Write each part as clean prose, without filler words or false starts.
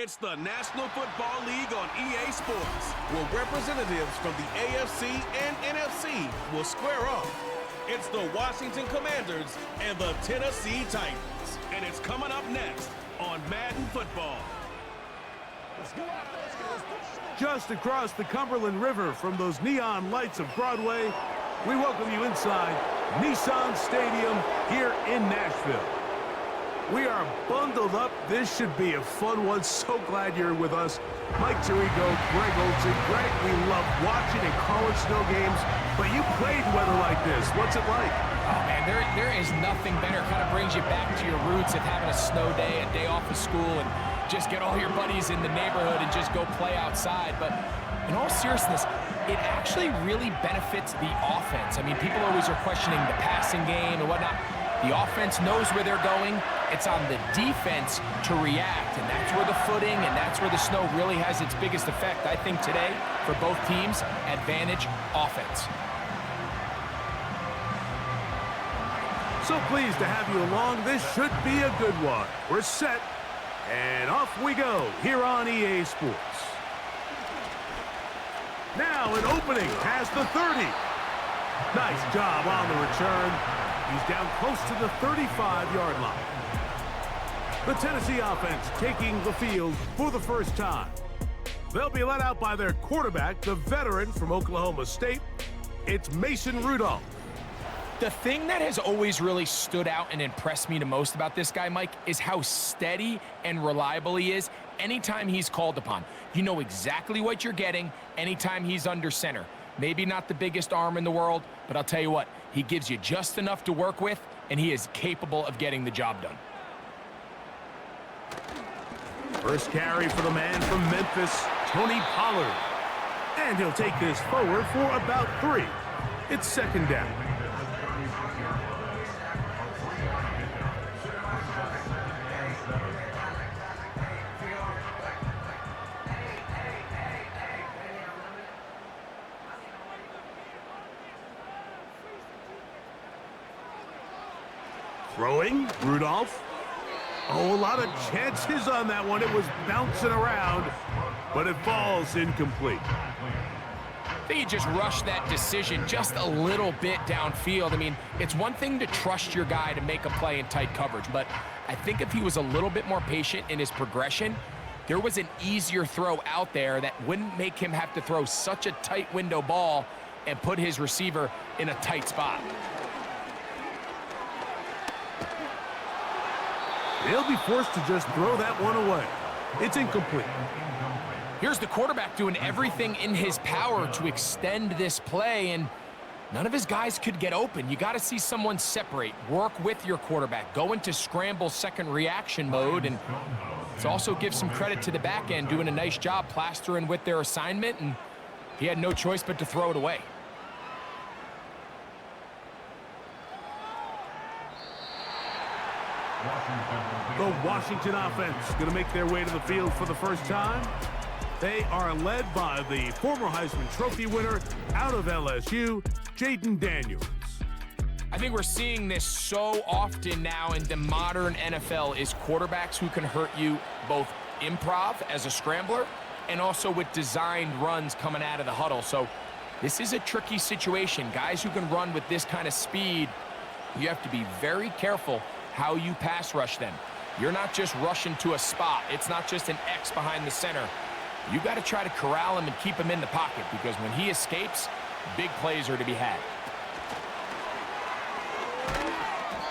It's the National Football League on EA Sports, where representatives from the AFC and NFC will square off. It's the Washington Commanders and the Tennessee Titans. And it's coming up next on Madden Football. Just across the Cumberland River from those neon lights of Broadway, we welcome you inside Nissan Stadium here in Nashville. We are bundled up. This should be a fun one. So glad you're with us. Mike Tirico, Greg Olsen. Greg, we love watching and calling snow games, but you played weather like this. What's it like? Oh, man, there is nothing better. It kind of brings you back to your roots of having a snow day, a day off of school, and just get all your buddies in the neighborhood and just go play outside. But in all seriousness, it actually really benefits the offense. I mean, people always are questioning the passing game and whatnot. The offense knows where they're going. It's on the defense to react, and that's where the footing and that's where the snow really has its biggest effect. I think today, for both teams, advantage offense. So pleased to have you along. This should be a good one. We're set, and off we go here on EA Sports. Now an opening past the 30. Nice job on the return. He's down close to the 35-yard line. The Tennessee offense taking the field for the first time. They'll be led out by their quarterback, the veteran from Oklahoma State. It's Mason Rudolph. The thing that has always really stood out and impressed me the most about this guy, Mike, is how steady and reliable he is anytime he's called upon. You know exactly what you're getting anytime he's under center. Maybe not the biggest arm in the world, but I'll tell you what, he gives you just enough to work with, and he is capable of getting the job done. First carry for the man from Memphis, Tony Pollard. And he'll take this forward for about 3. It's second down. Throwing, Rudolph. Oh, a lot of chances on that one. It was bouncing around, but it falls incomplete. I think he just rushed that decision just a little bit downfield. I mean, it's one thing to trust your guy to make a play in tight coverage, but I think if he was a little bit more patient in his progression, there was an easier throw out there that wouldn't make him have to throw such a tight window ball and put his receiver in a tight spot. They'll be forced to just throw that one away. It's incomplete. Here's the quarterback doing everything in his power to extend this play, and none of his guys could get open. You got to see someone separate, work with your quarterback, go into scramble second reaction mode, and let's also give some credit to the back end doing a nice job plastering with their assignment, and he had no choice but to throw it away. The Washington offense going to make their way to the field for the first time. They are led by the former Heisman Trophy winner out of LSU, Jaden Daniels. I think we're seeing this so often now in the modern NFL is quarterbacks who can hurt you both improv as a scrambler and also with designed runs coming out of the huddle. So this is a tricky situation. Guys who can run with this kind of speed, you have to be very careful how you pass rush them. You're not just rushing to a spot. It's not just an X behind the center. You got to try to corral him and keep him in the pocket because when he escapes, big plays are to be had.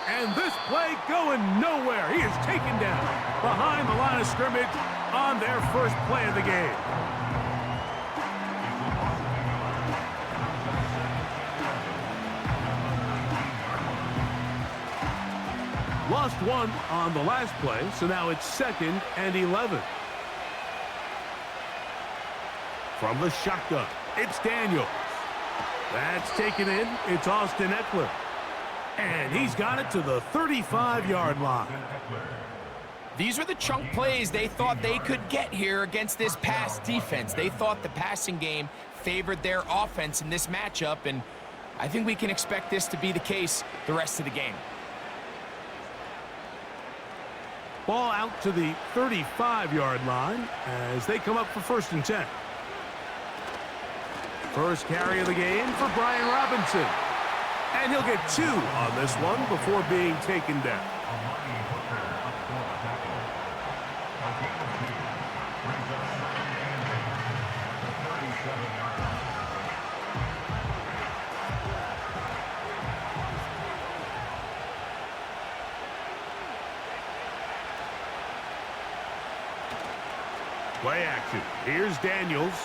And this play going nowhere. He is taken down behind the line of scrimmage on their first play of the game. Lost one on the last play, so now it's 2nd and 11. From the shotgun, it's Daniels. That's taken in. It's Austin Eckler. And he's got it to the 35-yard line. These are the chunk plays they thought they could get here against this pass defense. They thought the passing game favored their offense in this matchup, and I think we can expect this to be the case the rest of the game. Ball out to the 35-yard line as they come up for 1st and 10. First carry of the game for Brian Robinson. And he'll get 2 on this one before being taken down. Play action. Here's Daniels.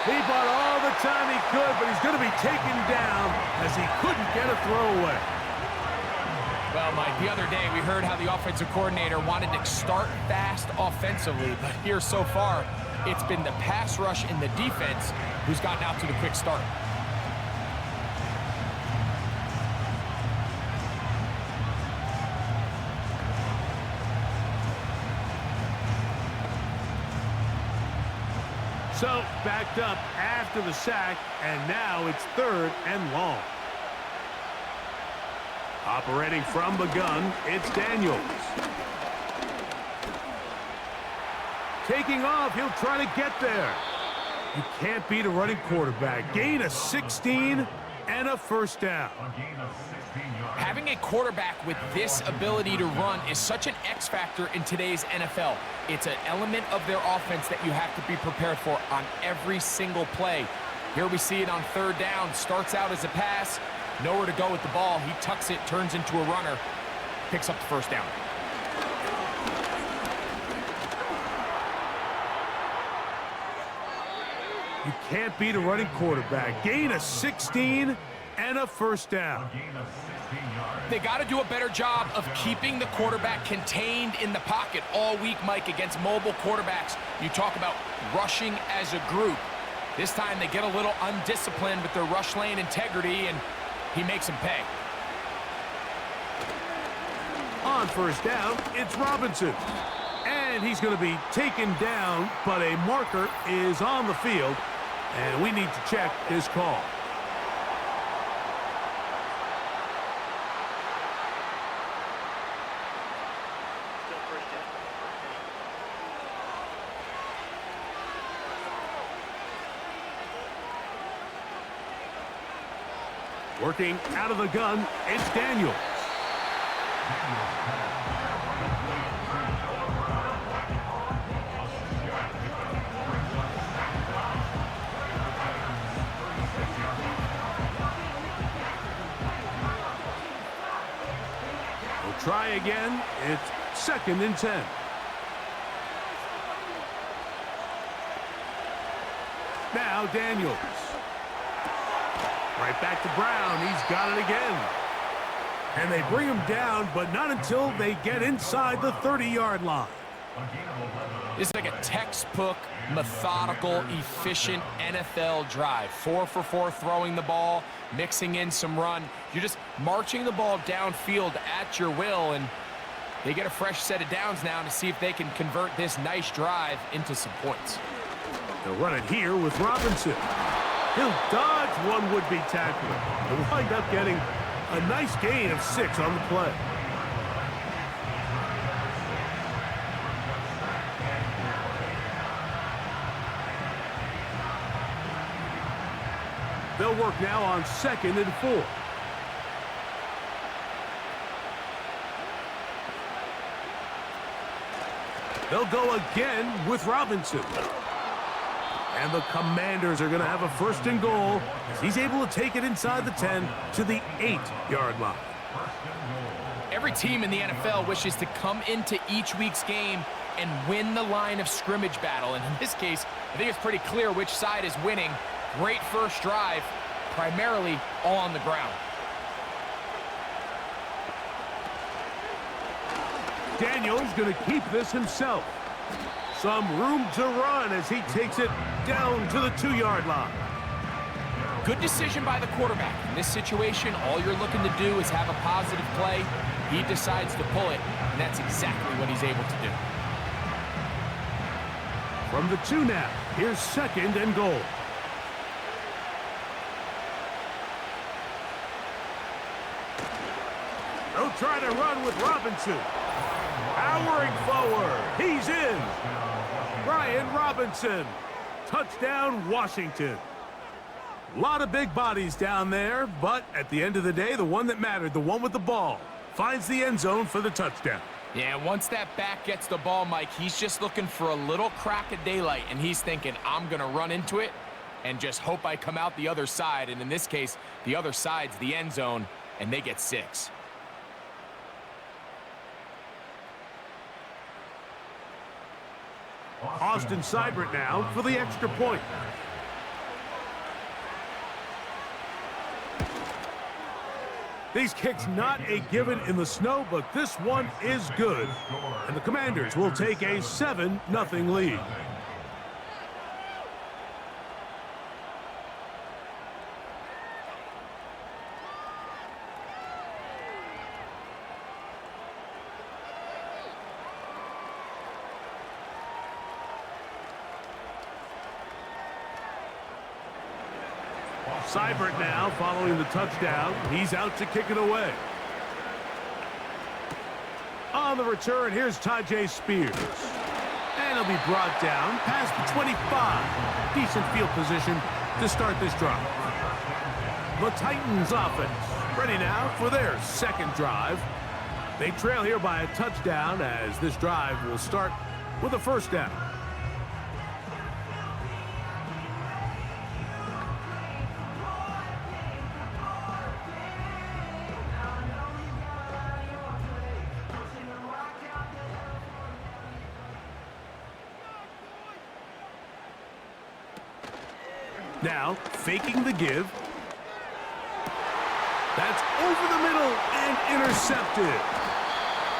He bought all the time he could, but he's going to be taken down as he couldn't get a throwaway. Well, Mike, the other day we heard how the offensive coordinator wanted to start fast offensively, but here so far, it's been the pass rush and the defense who's gotten out to the quick start. So, backed up after the sack, and now it's 3rd and long. Operating from the gun, it's Daniels. Taking off, he'll try to get there. You can't beat a running quarterback. Gain of 16 and a 1st down. Having a quarterback with this ability to run is such an X factor in today's NFL. It's an element of their offense that you have to be prepared for on every single play. Here we see it on 3rd down. Starts out as a pass, nowhere to go with the ball. He tucks it, turns into a runner, picks up the 1st down. You can't beat a running quarterback. Gain of 16 and a 1st down. They got to do a better job of keeping the quarterback contained in the pocket all week, Mike, against mobile quarterbacks. You talk about rushing as a group. This time they get a little undisciplined with their rush lane integrity, and he makes them pay. On 1st down, it's Robinson. And he's going to be taken down, but a marker is on the field, and we need to check his call. Working out of the gun, it's Daniels. We'll try again. It's 2nd and 10. Now Daniels. Right back to Brown. He's got it again. And they bring him down, but not until they get inside the 30-yard line. This is like a textbook, methodical, efficient NFL drive. 4 for 4 throwing the ball, mixing in some run. You're just marching the ball downfield at your will, and they get a fresh set of downs now to see if they can convert this nice drive into some points. They'll run it here with Robinson. He'll dodge one would-be tackler. He'll wind up getting a nice gain of 6 on the play. They'll work now on 2nd and 4. They'll go again with Robinson. And the Commanders are going to have a 1st and goal as he's able to take it inside the 10 to the 8-yard line. Every team in the NFL wishes to come into each week's game and win the line of scrimmage battle. And in this case, I think it's pretty clear which side is winning. Great first drive, primarily all on the ground. Daniels going to keep this himself. Some room to run as he takes it down to the 2-yard line. Good decision by the quarterback. In this situation, all you're looking to do is have a positive play. He decides to pull it, and that's exactly what he's able to do. From the 2 now, here's 2nd and goal. They'll try to run with Robinson. Powering forward. He's in. Brian Robinson. Touchdown, Washington. A lot of big bodies down there, but at the end of the day, the one that mattered, the one with the ball, finds the end zone for the touchdown. Yeah, once that back gets the ball, Mike, he's just looking for a little crack of daylight, and he's thinking, I'm going to run into it and just hope I come out the other side. And in this case, the other side's the end zone, and they get 6. Austin Seibert now for the extra point. These kicks not a given in the snow, but this one is good. And the Commanders will take a 7-0 lead. Seibert now following the touchdown. He's out to kick it away. On the return, here's Tyjae Spears. And he'll be brought down past the 25. Decent field position to start this drive. The Titans offense ready now for their second drive. They trail here by a touchdown as this drive will start with a first down. Now, faking the give. That's over the middle and intercepted.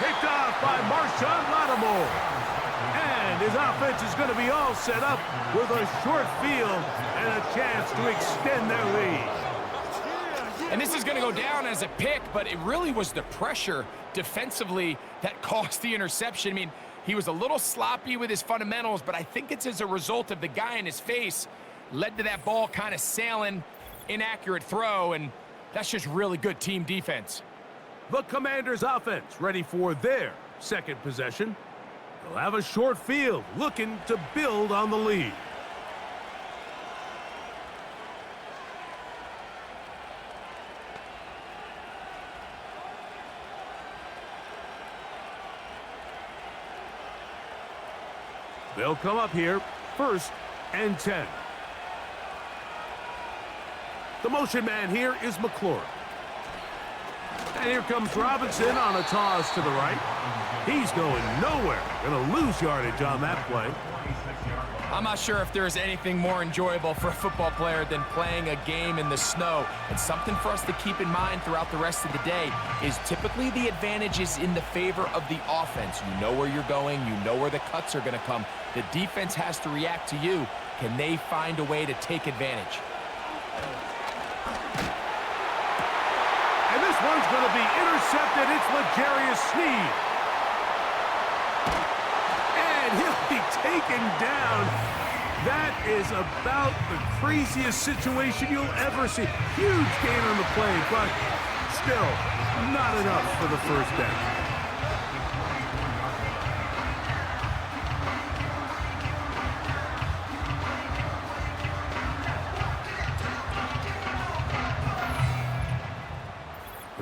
Picked off by Marshawn Lattimore. And his offense is going to be all set up with a short field and a chance to extend their lead. And this is going to go down as a pick, but it really was the pressure defensively that caused the interception. I mean, he was a little sloppy with his fundamentals, but I think it's as a result of the guy in his face led to that ball kind of sailing, inaccurate throw, and that's just really good team defense. The Commanders offense ready for their second possession. They'll have a short field looking to build on the lead. They'll come up here, 1st and 10. The motion man here is McClure. And here comes Robinson on a toss to the right. He's going nowhere. Going to lose yardage on that play. I'm not sure if there's anything more enjoyable for a football player than playing a game in the snow. And something for us to keep in mind throughout the rest of the day is typically the advantage is in the favor of the offense. You know where you're going. You know where the cuts are going to come. The defense has to react to you. Can they find a way to take advantage? And this one's going to be intercepted. It's L'Jarius Sneed. And he'll be taken down. That is about the craziest situation you'll ever see. Huge gain on the play, but still not enough for the first down.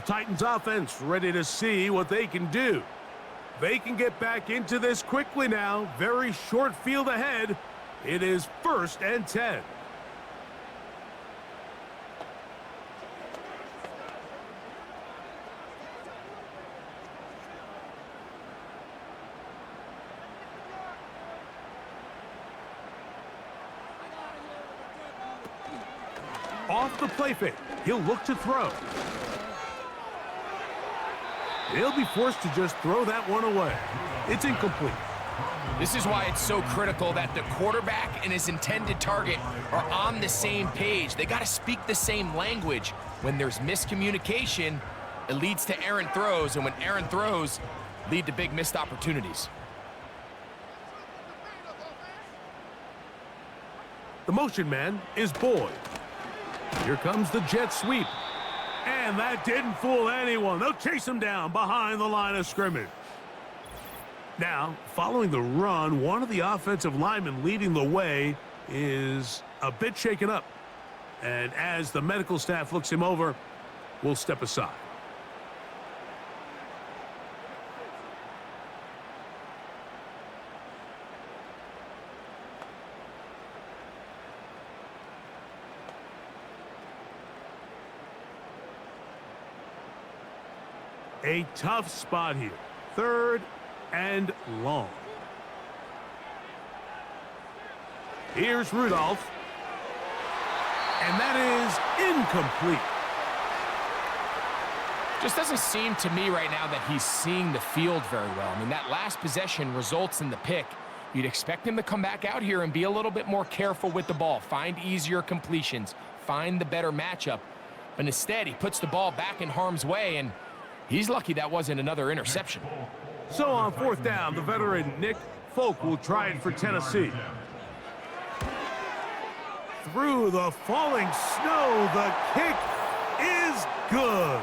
Titans offense ready to see what they can do. They can get back into this quickly now. Very short field ahead. It is 1st and 10. Off the play fake. He'll look to throw. He'll be forced to just throw that one away. It's incomplete. This is why it's so critical that the quarterback and his intended target are on the same page. They got to speak the same language. When there's miscommunication, it leads to errant throws, and when errant throws lead to big missed opportunities. The motion man is Boyd. Here comes the jet sweep. And that didn't fool anyone. They'll chase him down behind the line of scrimmage. Now, following the run, one of the offensive linemen leading the way is a bit shaken up. And as the medical staff looks him over, we'll step aside. A tough spot here. 3rd and long. Here's Rudolph. And that is incomplete. Just doesn't seem to me right now that he's seeing the field very well. I mean, that last possession results in the pick. You'd expect him to come back out here and be a little bit more careful with the ball, find easier completions, find the better matchup. But instead, he puts the ball back in harm's way, and he's lucky that wasn't another interception. So on 4th down, the veteran Nick Folk will try it for Tennessee. Through the falling snow, the kick is good.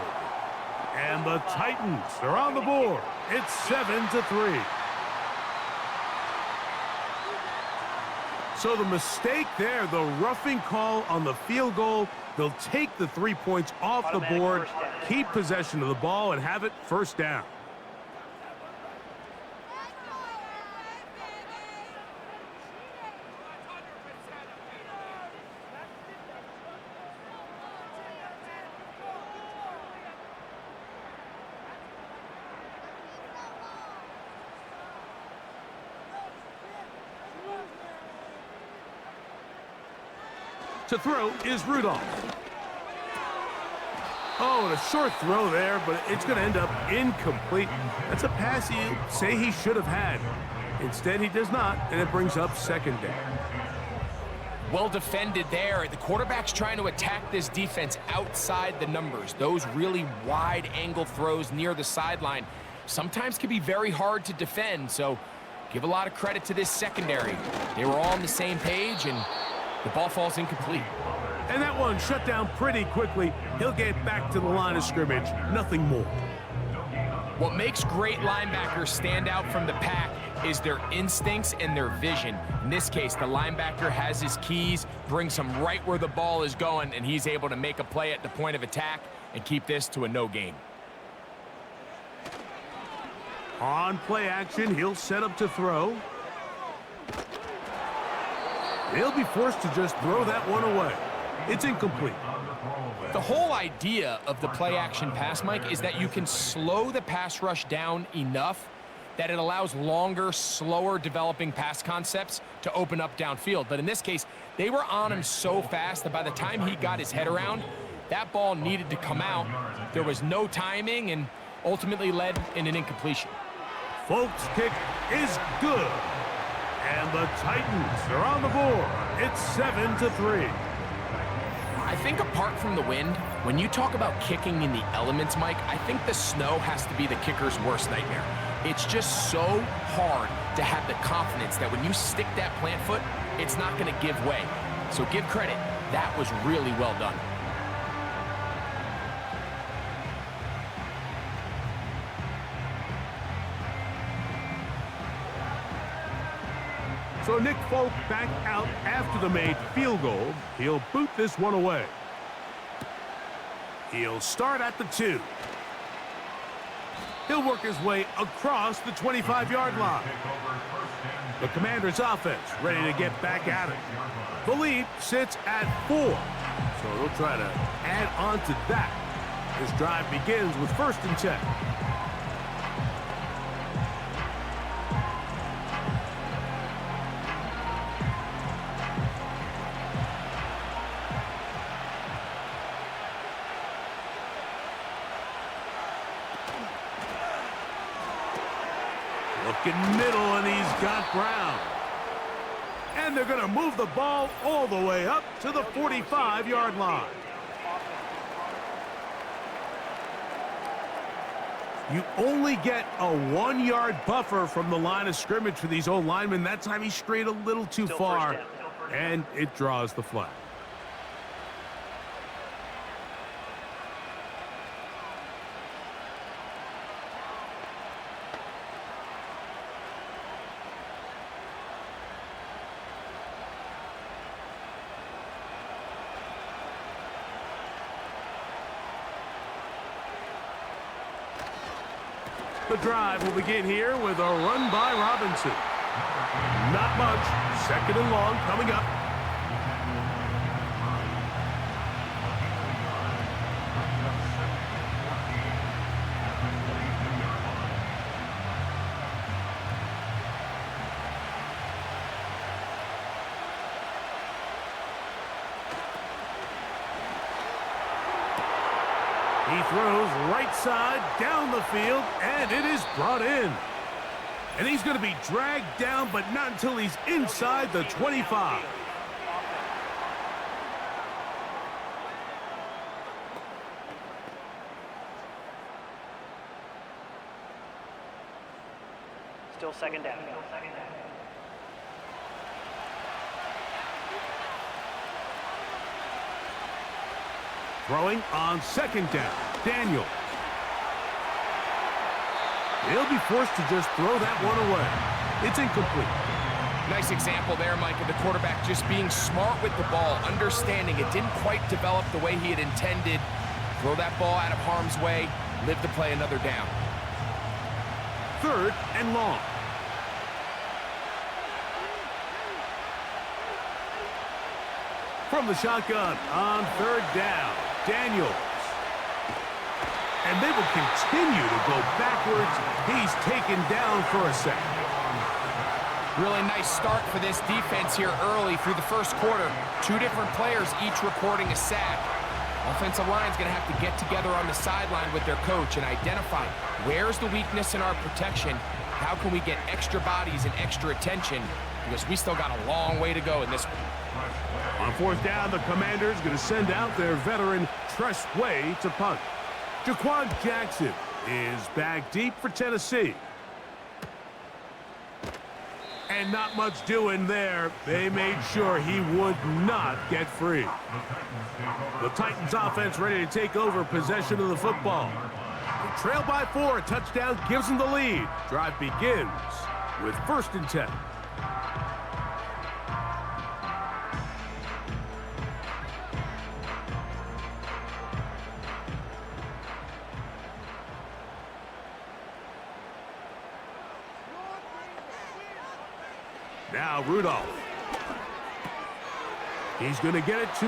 And the Titans are on the board. It's 7-3. So the mistake there, the roughing call on the field goal, they'll take the 3 points off the board, keep possession of the ball, and have it 1st down. To throw is Rudolph. Oh, and a short throw there, but it's going to end up incomplete. That's a pass you say he should have had. Instead, he does not, and it brings up 2nd down. Well defended there. The quarterback's trying to attack this defense outside the numbers. Those really wide angle throws near the sideline sometimes can be very hard to defend, so give a lot of credit to this secondary. They were all on the same page, and the ball falls incomplete. And that one shut down pretty quickly. He'll get back to the line of scrimmage. Nothing more. What makes great linebackers stand out from the pack is their instincts and their vision. In this case, the linebacker has his keys, brings him right where the ball is going, and he's able to make a play at the point of attack and keep this to a no gain. On play action, he'll set up to throw. He'll be forced to just throw that one away. It's incomplete. The whole idea of the play-action pass, Mike, is that you can slow the pass rush down enough that it allows longer, slower developing pass concepts to open up downfield. But in this case, they were on him so fast that by the time he got his head around, that ball needed to come out. There was no timing and ultimately led in an incompletion. Folks' kick is good. And the Titans are on the board. It's 7-3. I think apart from the wind, when you talk about kicking in the elements, Mike, I think the snow has to be the kicker's worst nightmare. It's just so hard to have the confidence that when you stick that plant foot, it's not going to give way. So give credit. That was really well done. So Nick Folk back out after the made field goal. He'll boot this one away. He'll start at the 2. He'll work his way across the 25-yard line. The Commanders' offense ready to get back at it. The lead sits at 4. So they'll try to add on to that. This drive begins with 1st and 10. Looking middle, and he's got Brown. And they're going to move the ball all the way up to the 45-yard line. You only get a 1-yard buffer from the line of scrimmage for these old linemen. That time he strayed a little too far, and it draws the flag. The drive will begin here with a run by Robinson. Not much. Second and long coming up. He throws right side down the field, and it is brought in. And he's going to be dragged down, but not until he's inside the 25. Still second down. Throwing on second down, Daniels. He'll be forced to just throw that one away. It's incomplete. Nice example there, Mike, of the quarterback just being smart with the ball, understanding it didn't quite develop the way he had intended. Throw that ball out of harm's way, live to play another down. Third and long. From the shotgun on third down, Daniels. And they will continue to go backwards. He's taken down for a second. Really nice start for this defense here early through the first quarter. Two different players each recording a sack. Offensive line's going to have to get together on the sideline with their coach and identify where's the weakness in our protection. How can we get extra bodies and extra attention? Because we still got a long way to go in this one. On fourth down, the Commanders going to send out their veteran Tress Way to punt. Jaquan Jackson is back deep for Tennessee. And not much doing there. They made sure he would not get free. The Titans offense ready to take over possession of the football. They trail by 4. A touchdown gives them the lead. Drive begins with 1st and 10. Now Rudolph. He's going to get it to...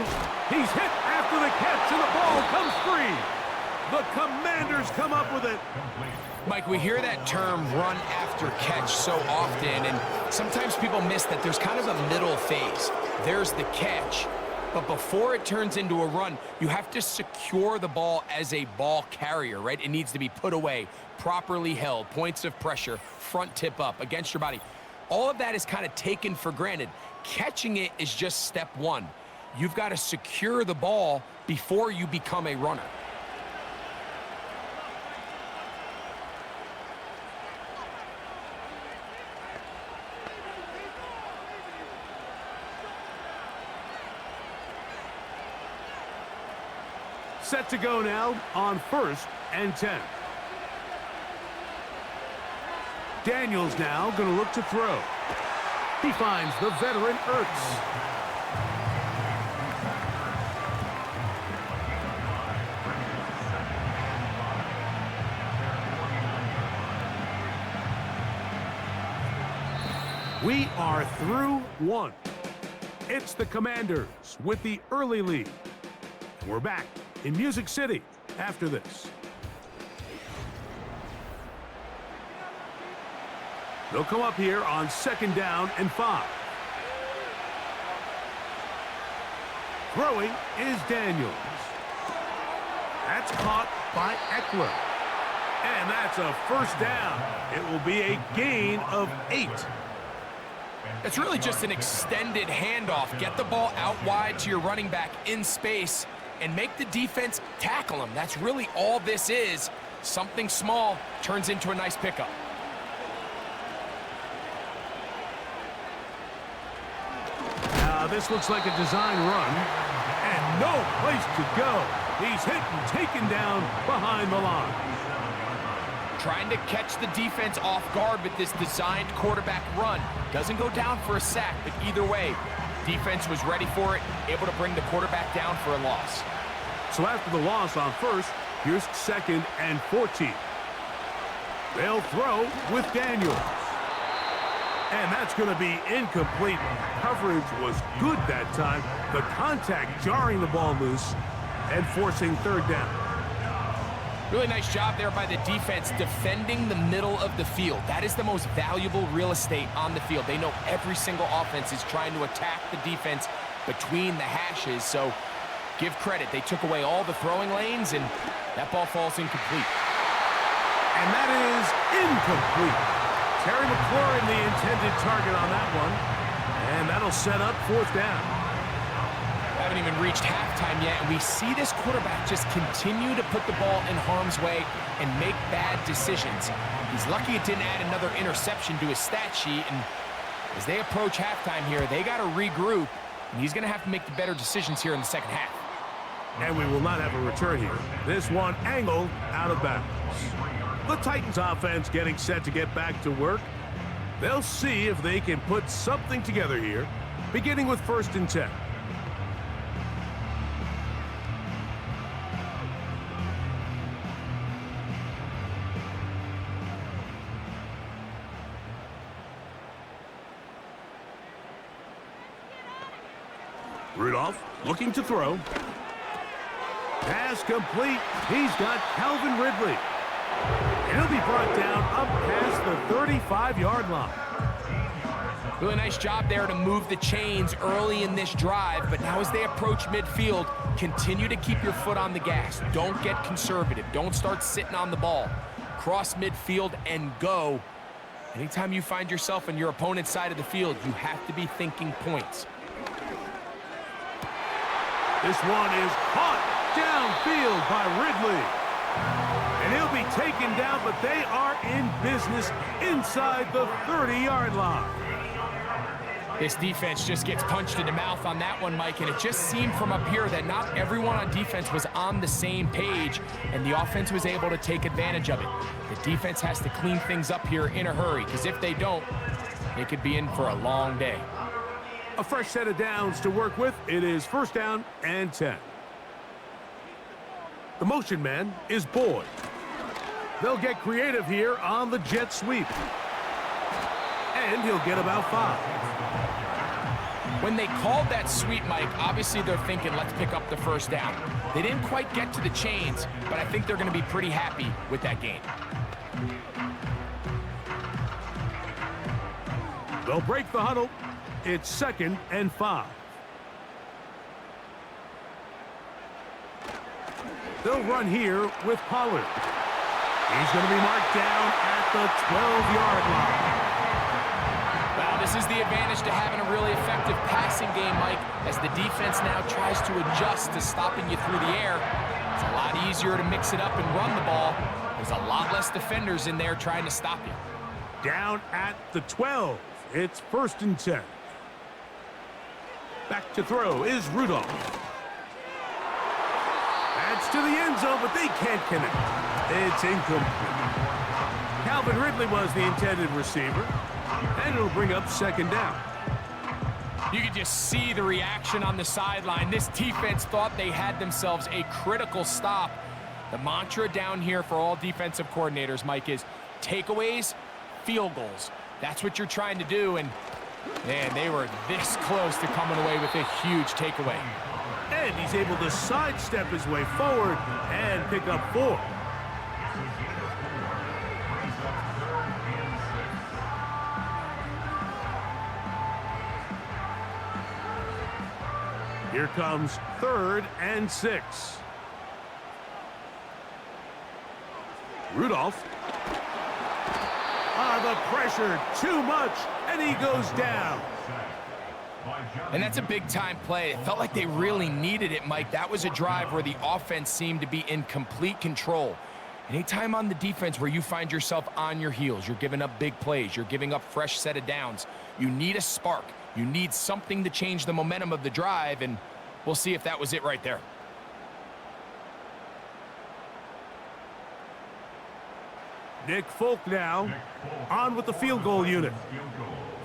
He's hit after the catch, and the ball comes free. The Commanders come up with it. Mike, we hear that term run after catch so often, and sometimes people miss that there's kind of a middle phase. There's the catch, but before it turns into a run, you have to secure the ball as a ball carrier, right? It needs to be put away, properly held, points of pressure, front tip up against your body. All of that is kind of taken for granted. Catching it is just step one. You've got to secure the ball before you become a runner. Set to go now on 1st and 10. Daniels now going to look to throw. He finds the veteran Ertz. We are through one. It's the Commanders with the early lead. And we're back in Music City after this. They'll come up here on 2nd down and 5. Throwing is Daniels. That's caught by Eckler. And that's a 1st down. It will be a gain of 8. It's really just an extended handoff. Get the ball out wide to your running back in space and make the defense tackle him. That's really all this is. Something small turns into a nice pickup. This looks like a design run, and no place to go. He's hit and taken down behind the line. Trying to catch the defense off guard with this designed quarterback run. Doesn't go down for a sack, but either way, defense was ready for it, able to bring the quarterback down for a loss. So after the loss on 1st, here's 2nd and 14. They'll throw with Daniels. And that's going to be incomplete. Coverage was good that time. The contact jarring the ball loose and forcing third down. Really nice job there by the defense defending the middle of the field. That is the most valuable real estate on the field. They know every single offense is trying to attack the defense between the hashes, so give credit. They took away all the throwing lanes, and that ball falls incomplete. And that is incomplete. Terry McLaurin, the intended target on that one, and that'll set up fourth down. Haven't even reached halftime yet, and we see this quarterback just continue to put the ball in harm's way and make bad decisions. He's lucky it didn't add another interception to his stat sheet, and as they approach halftime here, they got to regroup, and he's going to have to make the better decisions here in the second half. And we will not have a return here. This one angled out of bounds. The Titans offense getting set to get back to work. They'll see if they can put something together here, beginning with 1st and 10. Rudolph looking to throw. Pass complete. He's got Calvin Ridley. And he'll be brought down up past the 35-yard line. Really nice job there to move the chains early in this drive, but now as they approach midfield, continue to keep your foot on the gas. Don't get conservative. Don't start sitting on the ball. Cross midfield and go. Anytime you find yourself on your opponent's side of the field, you have to be thinking points. This one is caught downfield by Ridley. And he'll be taken down, but they are in business inside the 30-yard line. This defense just gets punched in the mouth on that one, Mike, and it just seemed from up here that not everyone on defense was on the same page, and the offense was able to take advantage of it. The defense has to clean things up here in a hurry, because if they don't, they could be in for a long day. A fresh set of downs to work with. It is 1st down and 10. The motion man is Boyd. They'll get creative here on the jet sweep. And he'll get about 5. When they called that sweep, Mike, obviously they're thinking, let's pick up the 1st down. They didn't quite get to the chains, but I think they're going to be pretty happy with that gain. They'll break the huddle. It's 2nd and 5. They'll run here with Pollard. He's going to be marked down at the 12-yard line. Well, this is the advantage to having a really effective passing game, Mike, as the defense now tries to adjust to stopping you through the air. It's a lot easier to mix it up and run the ball. There's a lot less defenders in there trying to stop you. Down at the 12. It's 1st and 10. Back to throw is Rudolph. That's to the end zone, but they can't connect. It's incomplete. Calvin Ridley was the intended receiver, and it'll bring up 2nd down. You could just see the reaction on the sideline. This defense thought they had themselves a critical stop. The mantra down here for all defensive coordinators, Mike, is takeaways, field goals. That's what you're trying to do, and man, they were this close to coming away with a huge takeaway. And he's able to sidestep his way forward and pick up 4. Here comes 3rd and 6. Rudolph. The pressure, too much, and he goes down. And that's a big-time play. It felt like they really needed it, Mike. That was a drive where the offense seemed to be in complete control. Anytime on the defense where you find yourself on your heels, you're giving up big plays, you're giving up fresh set of downs, you need a spark. You need something to change the momentum of the drive, and we'll see if that was it right there. Nick Folk now on with the field goal unit.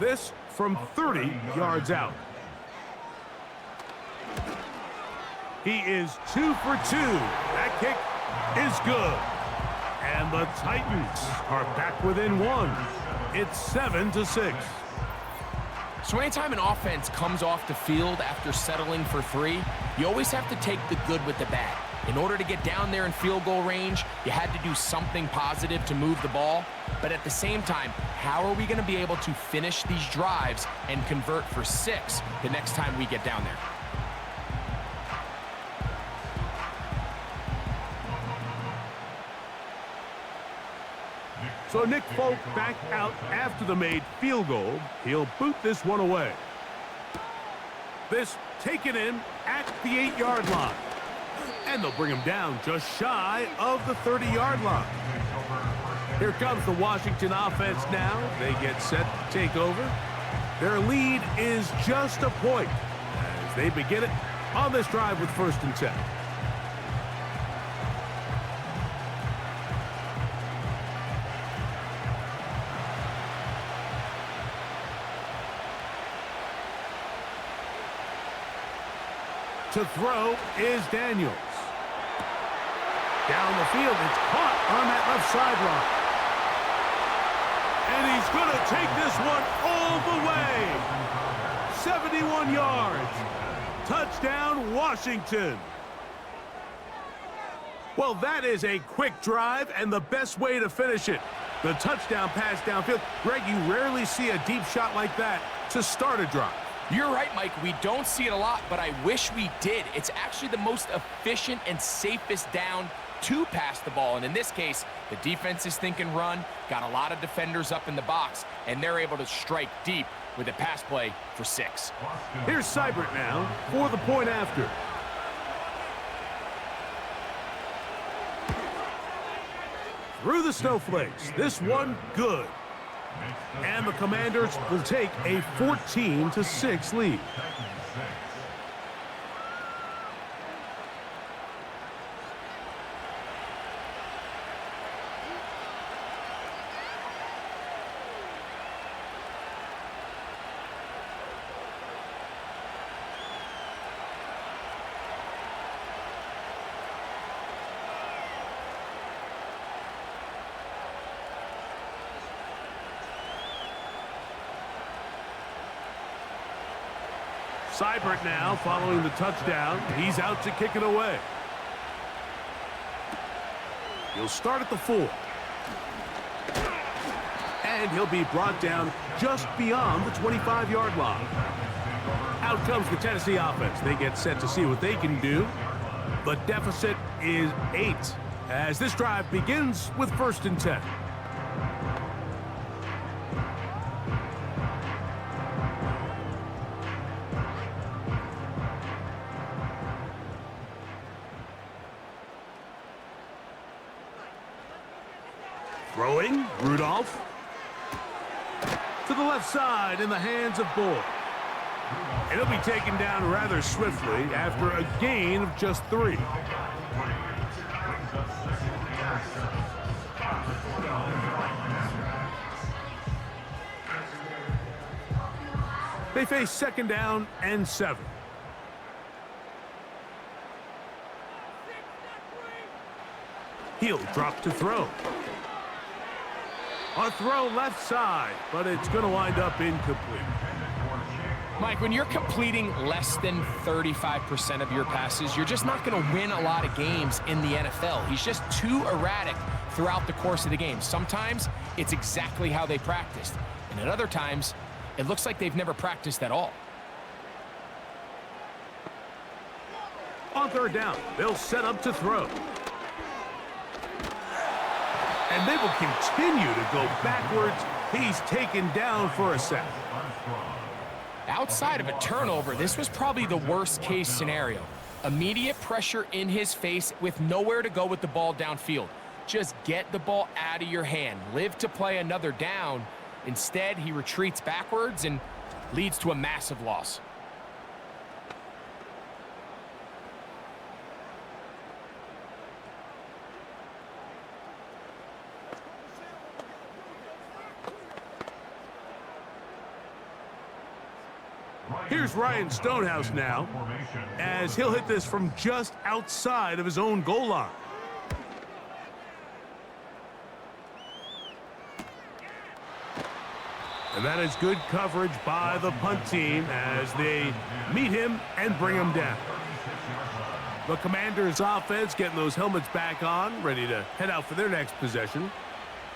This from 30 yards out. He is 2 for 2. That kick is good. And the Titans are back within one. It's 7-6. So anytime an offense comes off the field after settling for 3, you always have to take the good with the bad. In order to get down there in field goal range, you had to do something positive to move the ball. But at the same time, how are we going to be able to finish these drives and convert for 6 the next time we get down there? So Nick Folk back out after the made field goal. He'll boot this one away. This taken in at the 8-yard line. And they'll bring him down just shy of the 30-yard line. Here comes the Washington offense now. They get set to take over. Their lead is just a point as they begin it on this drive with 1st and 10. To throw is Daniels. Down the field, it's caught on that left sideline. And he's going to take this one all the way. 71 yards. Touchdown, Washington. Well, that is a quick drive and the best way to finish it. The touchdown pass downfield. Greg, you rarely see a deep shot like that to start a drive. You're right, Mike. We don't see it a lot, but I wish we did. It's actually the most efficient and safest down to pass the ball. And in this case, the defense is thinking run, got a lot of defenders up in the box, and they're able to strike deep with a pass play for 6. Here's Seibert now for the point after. Through the snowflakes. This one good. And the Commanders will take a 14-6 lead. Seibert now following the touchdown. He's out to kick it away. He'll start at the 4. And he'll be brought down just beyond the 25-yard line. Out comes the Tennessee offense. They get set to see what they can do. The deficit is 8 as this drive begins with 1st and 10. Throwing, Rudolph. To the left side in the hands of Bull. And he'll be taken down rather swiftly after a gain of just 3. They face 2nd down and 7. He'll drop to throw. A throw left side, but it's going to wind up incomplete. Mike, when you're completing less than 35% of your passes, you're just not going to win a lot of games in the NFL. He's just too erratic throughout the course of the game. Sometimes it's exactly how they practiced, and at other times, it looks like they've never practiced at all. On 3rd down, they'll set up to throw. And they will continue to go backwards. He's taken down for a sack. Outside of a turnover, this was probably the worst-case scenario. Immediate pressure in his face with nowhere to go with the ball downfield. Just get the ball out of your hand. Live to play another down. Instead, he retreats backwards and leads to a massive loss. Here's Ryan Stonehouse now, as he'll hit this from just outside of his own goal line. And that is good coverage by the punt team as they meet him and bring him down. The Commanders' offense getting those helmets back on, ready to head out for their next possession.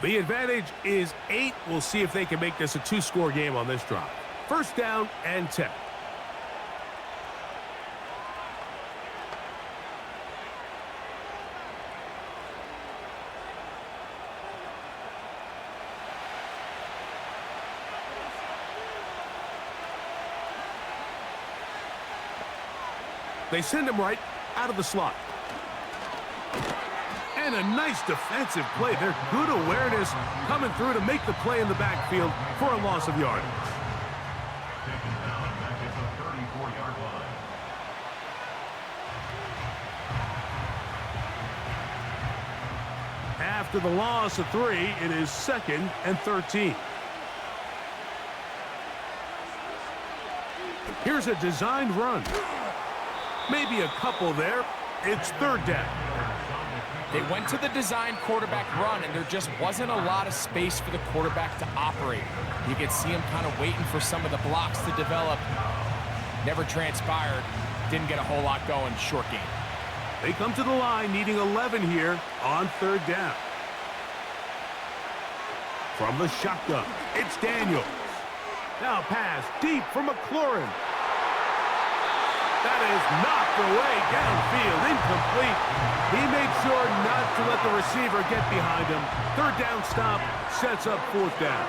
The advantage is 8. We'll see if they can make this a 2-score game on this drive. First down and 10. They send him right out of the slot. And a nice defensive play. They're good awareness coming through to make the play in the backfield for a loss of yardage. After the loss of 3, it is 2nd and 13. Here's a designed run. Maybe a couple there. It's 3rd down. They went to the designed quarterback run, and there just wasn't a lot of space for the quarterback to operate. You could see him kind of waiting for some of the blocks to develop. Never transpired. Didn't get a whole lot going. Short game. They come to the line needing 11 here on 3rd down. From the shotgun, it's Daniels. Now pass deep for McLaurin. That is knocked away downfield, incomplete. He made sure not to let the receiver get behind him. 3rd down stop sets up 4th down.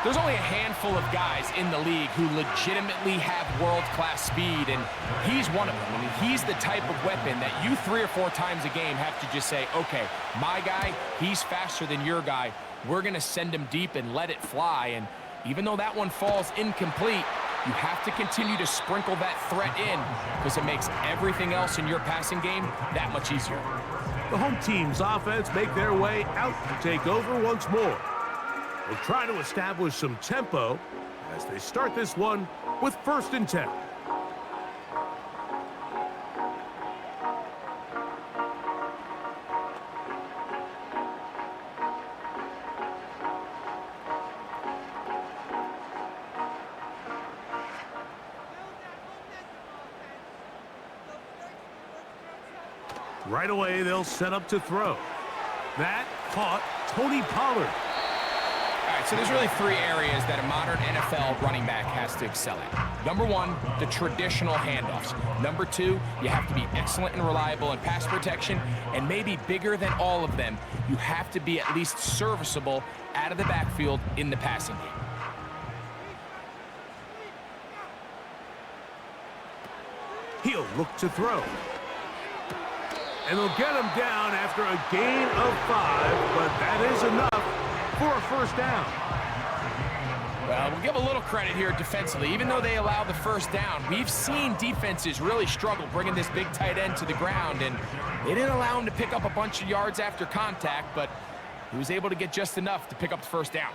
There's only a handful of guys in the league who legitimately have world-class speed, and he's one of them. I mean, he's the type of weapon that you 3 or 4 times a game have to just say, okay, my guy, he's faster than your guy. We're going to send him deep and let it fly. And even though that one falls incomplete, you have to continue to sprinkle that threat in because it makes everything else in your passing game that much easier. The home team's offense make their way out to take over once more. They'll try to establish some tempo as they start this one with 1st and 10. Right away, they'll set up to throw. That caught Tony Pollard. All right, so there's really 3 areas that a modern NFL running back has to excel at. Number 1, the traditional handoffs. Number 2, you have to be excellent and reliable in pass protection. And maybe bigger than all of them, you have to be at least serviceable out of the backfield in the passing game. He'll look to throw. And they'll get him down after a gain of 5, but that is enough for a 1st down. Well, we'll give a little credit here defensively. Even though they allow the 1st down, we've seen defenses really struggle bringing this big tight end to the ground, and they didn't allow him to pick up a bunch of yards after contact, but he was able to get just enough to pick up the 1st down.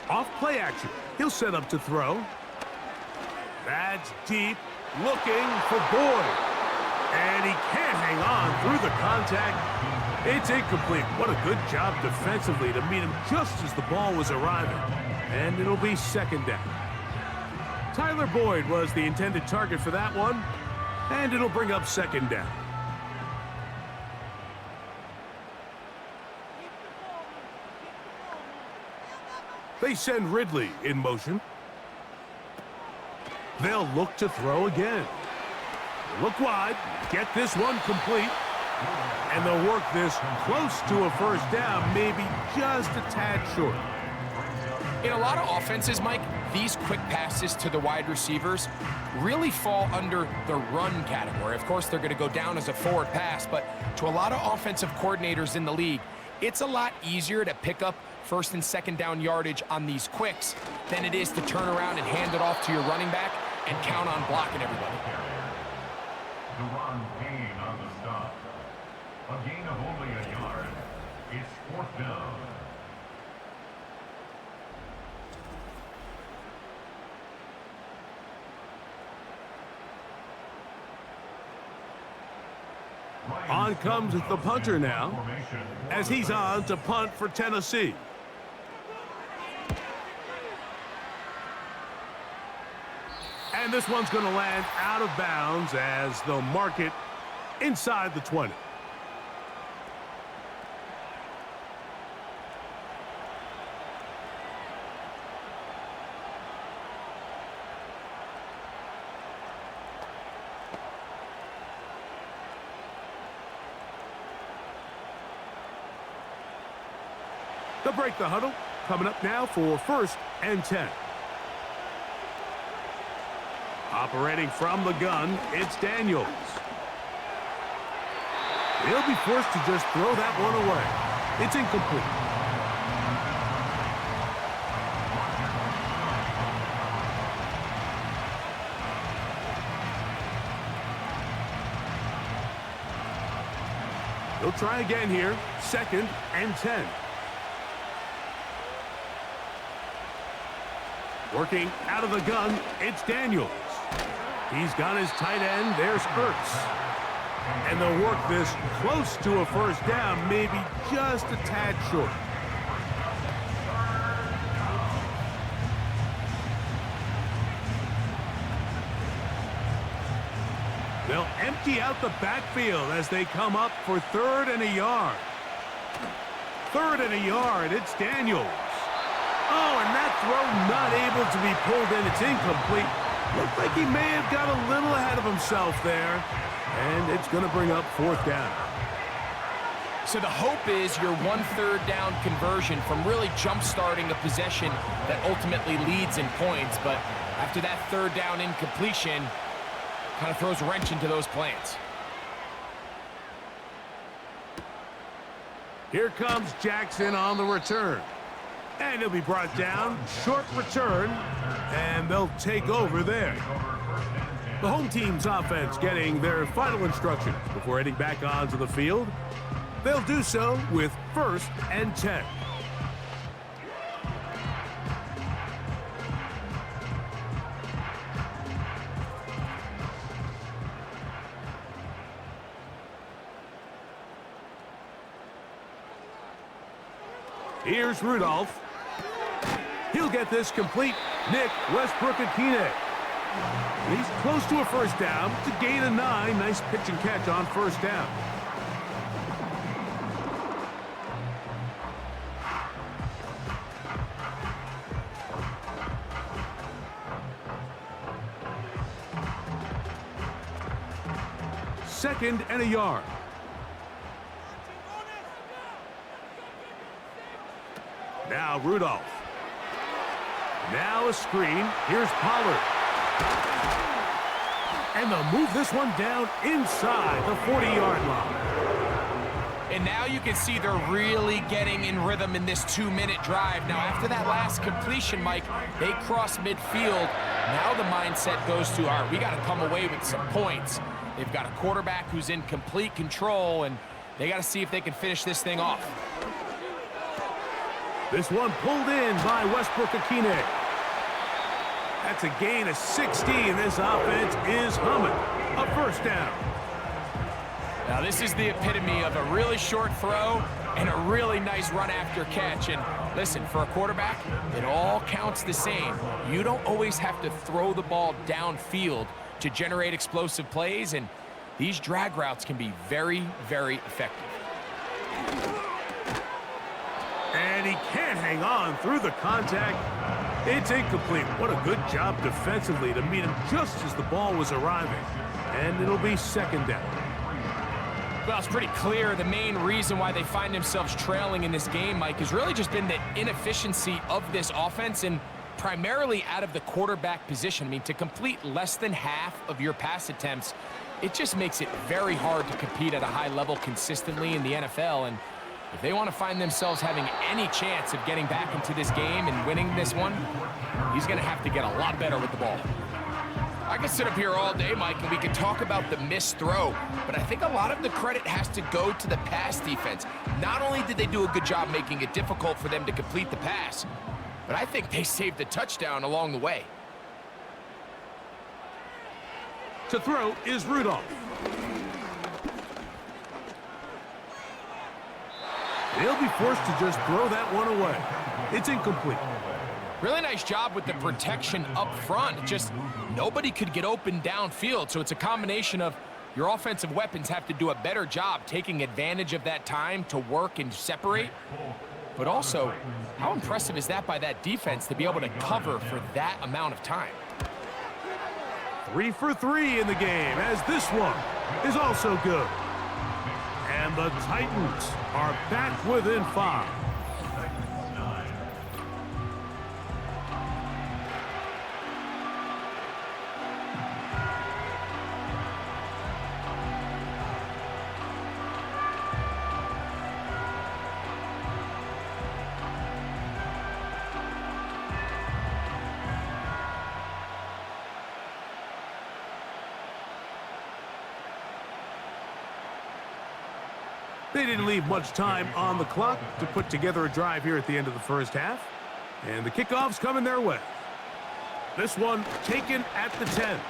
Off play action. He'll set up to throw. That's deep. Looking for Boyd. And he can't hang on through the contact. It's incomplete. What a good job defensively to meet him just as the ball was arriving. And it'll be 2nd down. Tyler Boyd was the intended target for that one. And it'll bring up 2nd down. They send Ridley in motion. They'll look to throw again. Look wide, get this one complete, and they'll work this close to a 1st down, maybe just a tad short. In a lot of offenses, Mike, these quick passes to the wide receivers really fall under the run category. Of course, they're going to go down as a forward pass, but to a lot of offensive coordinators in the league, it's a lot easier to pick up 1st and 2nd down yardage on these quicks than it is to turn around and hand it off to your running back and count on blocking everybody. The run gain on the stop. A gain of only a yard. It's 4th down. Right On comes the punter now, as he's on to punt for Tennessee. And this one's going to land out of bounds as they'll mark it inside the 20. They'll break the huddle. Coming up now for 1st and 10. Operating from the gun, it's Daniels. He'll be forced to just throw that one away. It's incomplete. He'll try again here. 2nd and 10. Working out of the gun, it's Daniels. He's got his tight end. There's Ertz. And they'll work this close to a 1st down, maybe just a tad short. They'll empty out the backfield as they come up for 3rd and a yard. 3rd and a yard, it's Daniels. Oh, and that throw not able to be pulled in. It's incomplete. Looked like he may have got a little ahead of himself there. And it's going to bring up 4th down. So the hope is your 1/3 down conversion from really jump-starting a possession that ultimately leads in points. But after that 3rd down incompletion, kind of throws a wrench into those plans. Here comes Jackson on the return. And he'll be brought down. Short return. And they'll take over there. The home team's offense getting their final instructions before heading back onto the field. They'll do so with 1st and 10. Here's Rudolph. He'll get this complete. Nick Westbrook-Akine. He's close to a 1st down to gain a 9. Nice pitch and catch on 1st down. Second and a yard. Now Rudolph. Now a screen. Here's Pollard. And they'll move this one down inside the 40-yard line. And now you can see they're really getting in rhythm in this 2-minute drive. Now, after that last completion, Mike, they cross midfield. Now the mindset goes to, all right, we got to come away with some points. They've got a quarterback who's in complete control, and they got to see if they can finish this thing off. This one pulled in by Westbrook-Akine. That's a gain of 60, and this offense is humming. A 1st down. Now, this is the epitome of a really short throw and a really nice run after catch. And listen, for a quarterback, it all counts the same. You don't always have to throw the ball downfield to generate explosive plays, and these drag routes can be very, very effective. And he can't hang on through the contact. It's incomplete. What a good job defensively to meet him just as the ball was arriving. And it'll be 2nd down. Well, it's pretty clear the main reason why they find themselves trailing in this game, Mike, has really just been the inefficiency of this offense and primarily out of the quarterback position. I mean, to complete less than half of your pass attempts, it just makes it very hard to compete at a high level consistently in the NFL. And if they want to find themselves having any chance of getting back into this game and winning this one, he's going to have to get a lot better with the ball. I could sit up here all day, Mike, and we could talk about the missed throw, but I think a lot of the credit has to go to the pass defense. Not only did they do a good job making it difficult for them to complete the pass, but I think they saved the touchdown along the way. To throw is Rudolph. They'll be forced to just throw that one away. It's incomplete. Really nice job with the protection up front. Just nobody could get open downfield, so it's a combination of your offensive weapons have to do a better job taking advantage of that time to work and separate. But also, how impressive is that by that defense to be able to cover for that amount of time? 3 for 3 in the game, as this one is also good. And the Titans are back within 5. They didn't leave much time on the clock to put together a drive here at the end of the first half. And the kickoff's coming their way. This one taken at the 10.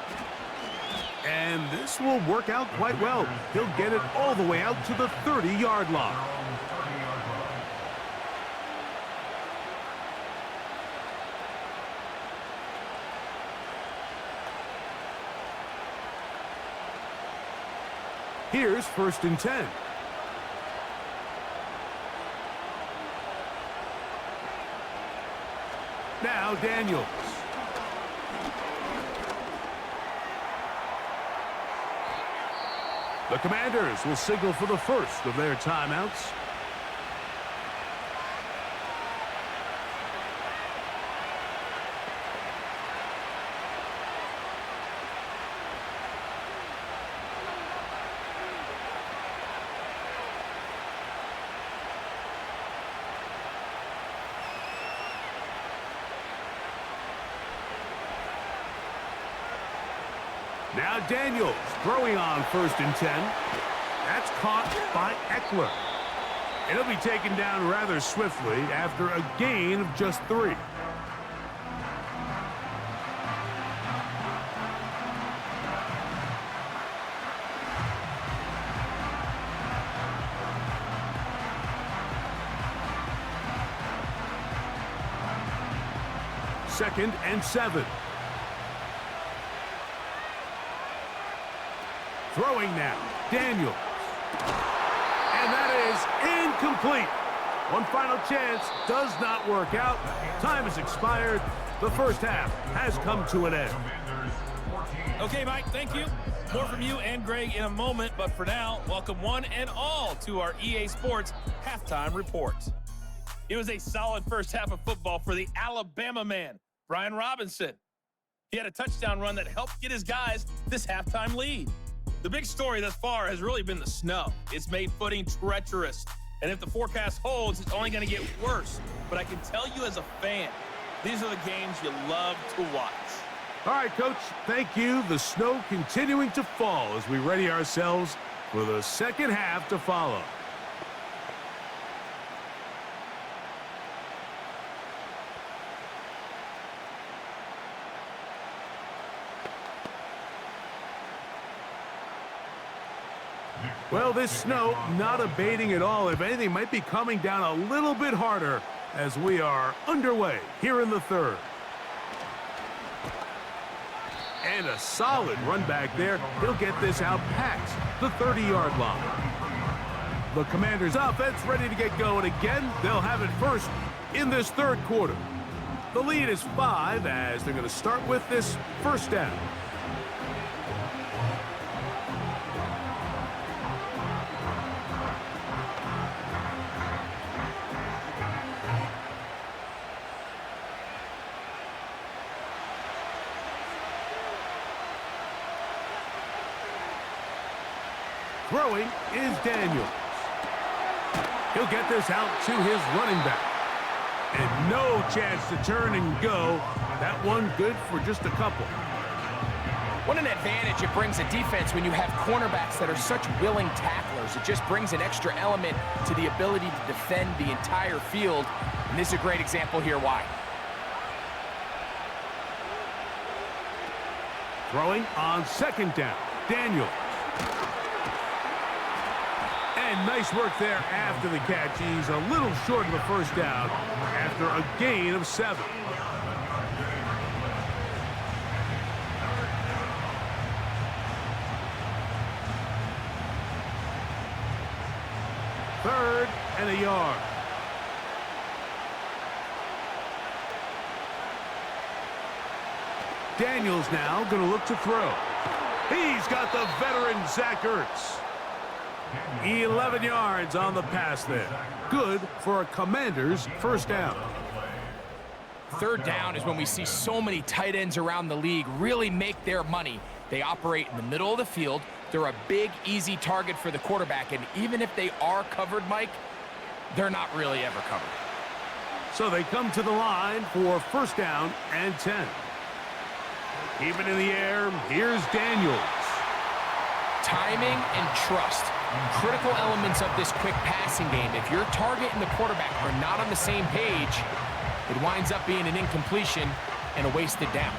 And this will work out quite well. He'll get it all the way out to the 30-yard line. Here's 1st and 10. Now Daniels. The Commanders will signal for the first of their timeouts. Now Daniels throwing on 1st and 10. That's caught by Eckler. It'll be taken down rather swiftly after a gain of just 3. Second and 7. Throwing now, Daniels. And that is incomplete. One final chance does not work out. Time has expired. The first half has come to an end. Okay, Mike, thank you. More from you and Greg in a moment, but for now, welcome one and all to our EA Sports Halftime Report. It was a solid first half of football for the Alabama man, Brian Robinson. He had a touchdown run that helped get his guys this halftime lead. The big story thus far has really been the snow. It's made footing treacherous. And if the forecast holds, it's only going to get worse. But I can tell you as a fan, these are the games you love to watch. All right, Coach, thank you. The snow continuing to fall as we ready ourselves for the second half to follow. Well, this snow not abating at all. If anything, might be coming down a little bit harder as we are underway here in the third. And a solid run back there. He'll get this out past the 30-yard line. The Commanders' offense ready to get going again. They'll have it first in this third quarter. The lead is 5 as they're going to start with this first down. Throwing is Daniels. He'll get this out to his running back. And no chance to turn and go. That one good for just a couple. What an advantage it brings a defense when you have cornerbacks that are such willing tacklers. It just brings an extra element to the ability to defend the entire field. And this is a great example here why. Throwing on second down, Daniels. And nice work there after the catch. He's a little short of the first down after a gain of 7. Third and a yard. Daniels now going to look to throw. He's got the veteran Zach Ertz. 11 yards on the pass there. Good for a Commander's first down. Third down is when we see so many tight ends around the league really make their money. They operate in the middle of the field. They're a big, easy target for the quarterback, and even if they are covered, Mike, they're not really ever covered. So they come to the line for first down and 10. Keep it in the air. Here's Daniels. Timing and trust, critical elements of this quick passing game. If your target and the quarterback are not on the same page, it winds up being an incompletion and a wasted down.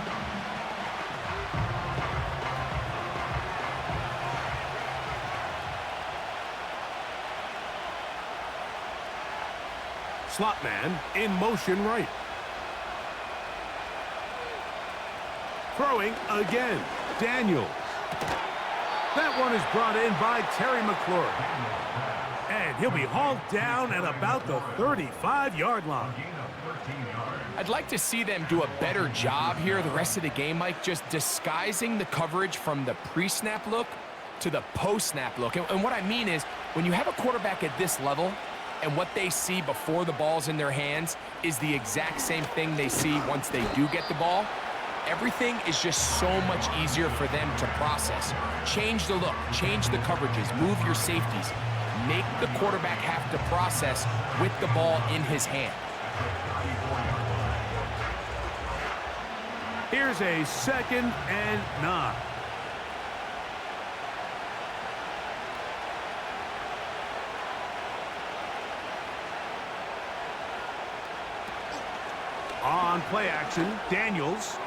Slot man in motion right. Throwing again. Daniels. That one is brought in by Terry McLaurin. And he'll be hauled down at about the 35-yard line. I'd like to see them do a better job here the rest of the game, Mike, just disguising the coverage from the pre-snap look to the post-snap look. And what I mean is, when you have a quarterback at this level, and what they see before the ball's in their hands is the exact same thing they see once they do get the ball, everything is just so much easier for them to process. Change the look, change the coverages, move your safeties. Make the quarterback have to process with the ball in his hand. Here's a 2nd and 9. On play action, Daniels.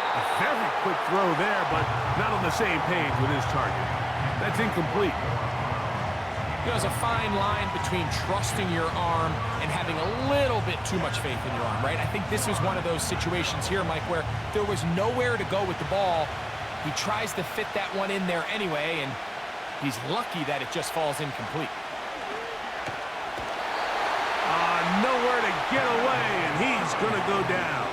A very quick throw there, but not on the same page with his target. That's incomplete. There's a fine line between trusting your arm and having a little bit too much faith in your arm, right? I think this was one of those situations here, Mike, where there was nowhere to go with the ball. He tries to fit that one in there anyway, and he's lucky that it just falls incomplete. Nowhere to get away, and he's going to go down.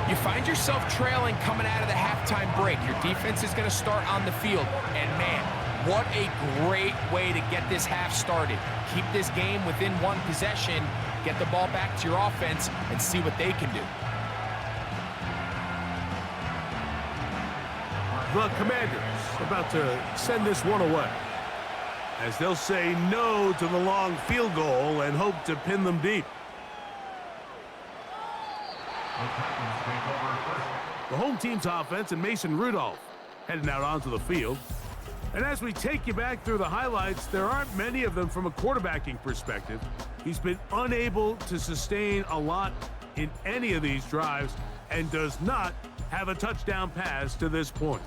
You find yourself trailing coming out of the halftime break. Your defense is going to start on the field, and man, what a great way to get this half started. Keep this game within one possession, get the ball back to your offense, and see what they can do. The Commanders about to send this one away, as they'll say no to the long field goal and hope to pin them deep. The home team's offense and Mason Rudolph heading out onto the field. And as we take you back through the highlights, there aren't many of them from a quarterbacking perspective. He's been unable to sustain a lot in any of these drives and does not have a touchdown pass to this point.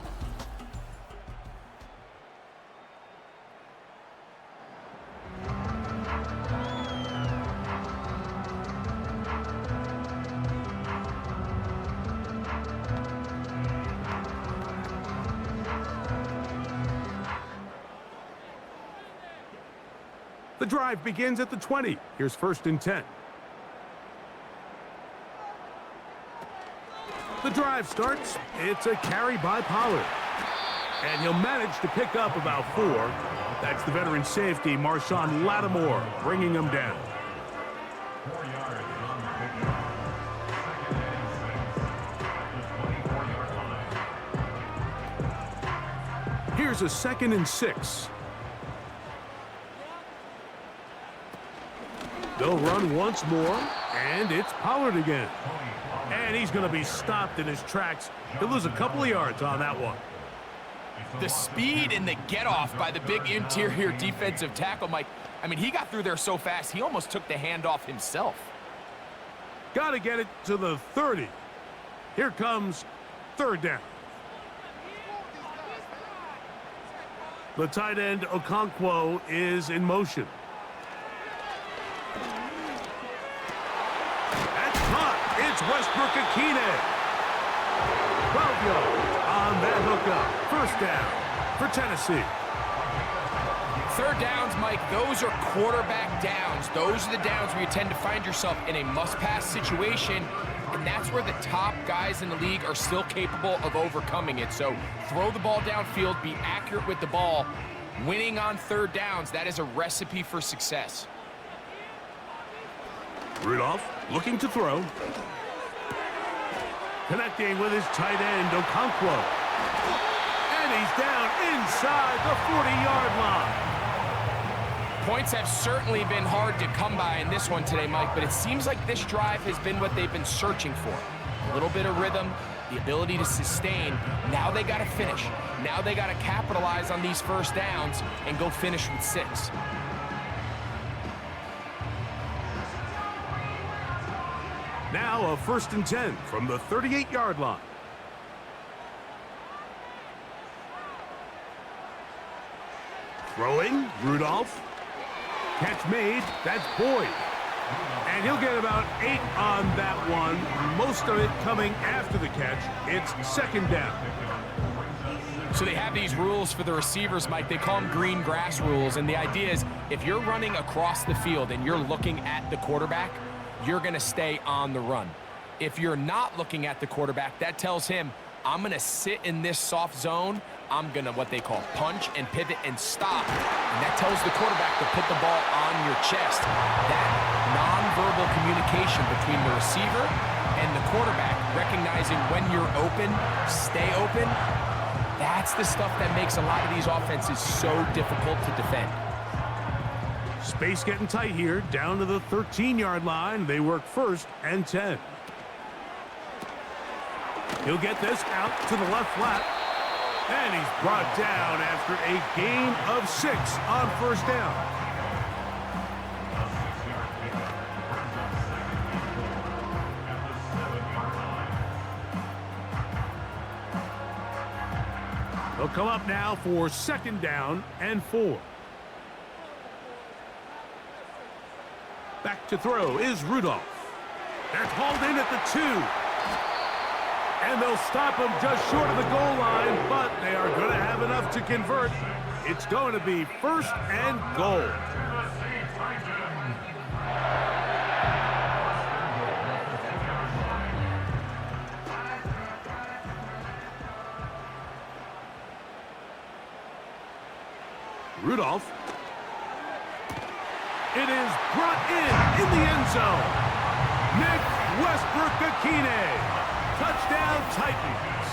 The drive begins at the 20. Here's 1st and 10. The drive starts. It's a carry by Pollard. And he'll manage to pick up about 4. That's the veteran safety, Marshawn Lattimore, bringing him down. 4 yards on the pickup. 2nd and 6. The 24-yard line. Here's a 2nd and 6. They'll run once more, and it's Pollard again. And he's going to be stopped in his tracks. He'll lose a couple of yards on that one. The speed and the get-off by the big interior defensive tackle, Mike. I mean, he got through there so fast, he almost took the handoff himself. Got to get it to the 30. Here comes 3rd down. The tight end, Okonkwo, is in motion. That's caught. It's Westbrook-Akine. 12 yards on that hookup. First down for Tennessee. Third downs, Mike, those are quarterback downs. Those are the downs where you tend to find yourself in a must-pass situation, and that's where the top guys in the league are still capable of overcoming it. So throw the ball downfield, be accurate with the ball. Winning on third downs, that is a recipe for success. Rudolph looking to throw. Connecting with his tight end, Okonkwo. And he's down inside the 40-yard line. Points have certainly been hard to come by in this one today, Mike, but it seems like this drive has been what they've been searching for. A little bit of rhythm, the ability to sustain. Now they got to finish. Now they got to capitalize on these first downs and go finish with 6. Now a 1st and 10 from the 38-yard line. Throwing, Rudolph. Catch made, that's Boyd. And he'll get about 8 on that one. Most of it coming after the catch. It's 2nd down. So they have these rules for the receivers, Mike. They call them green grass rules. And the idea is if you're running across the field and you're looking at the quarterback, you're going to stay on the run. If you're not looking at the quarterback, that tells him, I'm going to sit in this soft zone. I'm going to what they call punch and pivot and stop. And that tells the quarterback to put the ball on your chest. That nonverbal communication between the receiver and the quarterback, recognizing when you're open, stay open, that's the stuff that makes a lot of these offenses so difficult to defend. Space getting tight here, down to the 13-yard line. They work 1st and 10. He'll get this out to the left flat. And he's brought down after a gain of 6 on 1st down. He'll come up now for 2nd down and 4. Back to throw is Rudolph. That's hauled in at the 2. And they'll stop him just short of the goal line, but they are going to have enough to convert. It's going to be 1st and goal. Rudolph. It is brought in the end zone. Nick Westbrook-Akine. Touchdown Titans.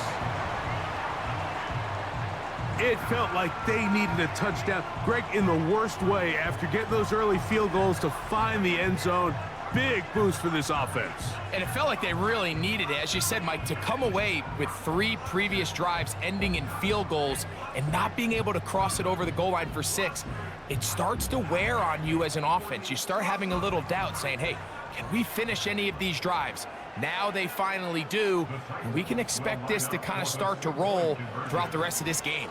It felt like they needed a touchdown. Greg, in the worst way, after getting those early field goals to find the end zone. Big boost for this offense. And it felt like they really needed it. As you said, Mike, to come away with 3 previous drives ending in field goals and not being able to cross it over the goal line for 6, it starts to wear on you as an offense. You start having a little doubt saying, hey, can we finish any of these drives? Now they finally do, and we can expect this to kind of start to roll throughout the rest of this game.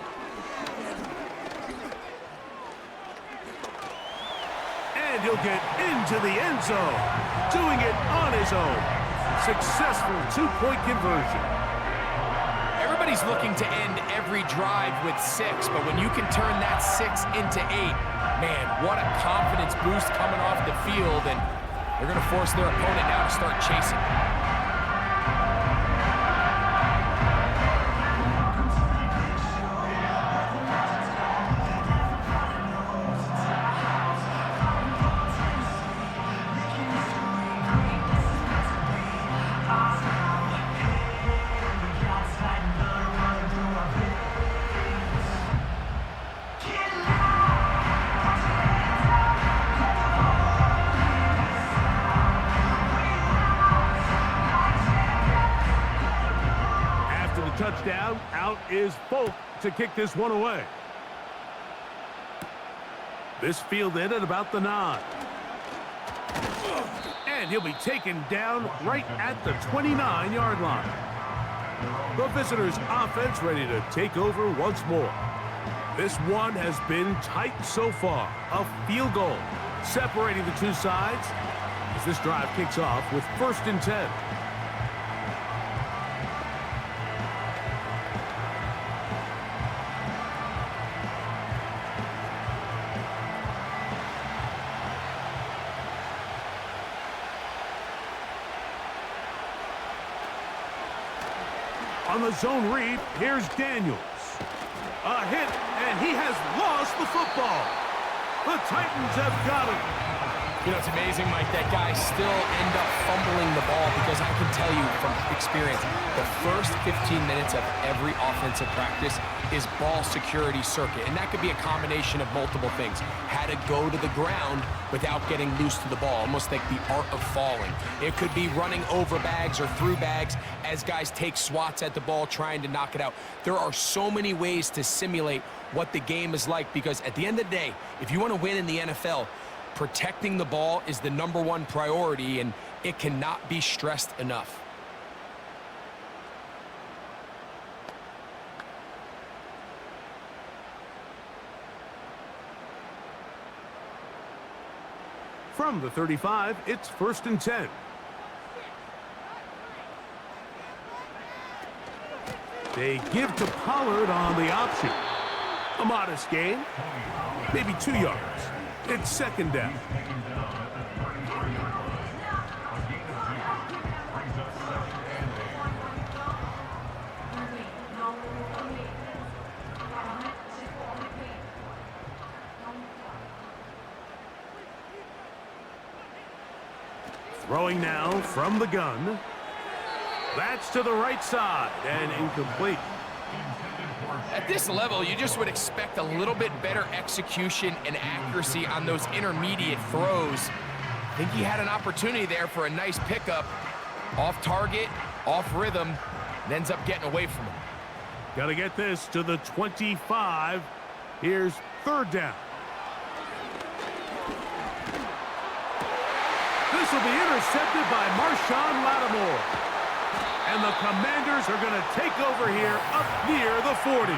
And he'll get into the end zone, doing it on his own. Successful 2-point conversion. Everybody's looking to end every drive with 6, but when you can turn that 6 into 8, man, what a confidence boost coming off the field, and they're going to force their opponent now to start chasing. Touchdown. Out is Folk to kick this one away. This fielded at about the 9. And he'll be taken down right at the 29-yard line. The visitors' offense ready to take over once more. This one has been tight so far. A field goal separating the two sides as this drive kicks off with 1st and 10. On the zone read, here's Daniels. A hit, and he has lost the football. The Titans have got it. You know, it's amazing, Mike, that guys still end up fumbling the ball because I can tell you from experience, the first 15 minutes of every offensive practice is ball security circuit, and that could be a combination of multiple things. How to go to the ground without getting loose to the ball, almost like the art of falling. It could be running over bags or through bags as guys take swats at the ball trying to knock it out. There are so many ways to simulate what the game is like because at the end of the day, if you want to win in the NFL, protecting the ball is the #1 priority, and it cannot be stressed enough. From the 35, it's 1st and 10. They give to Pollard on the option. A modest gain, maybe 2 yards. It's 2nd down. Throwing now from the gun. That's to the right side and incomplete. At this level, you just would expect a little bit better execution and accuracy on those intermediate throws. I think he had an opportunity there for a nice pickup. Off target, off rhythm, and ends up getting away from him. Got to get this to the 25. Here's 3rd down. This will be intercepted by Marshawn Lattimore. And the Commanders are going to take over here up near the 40.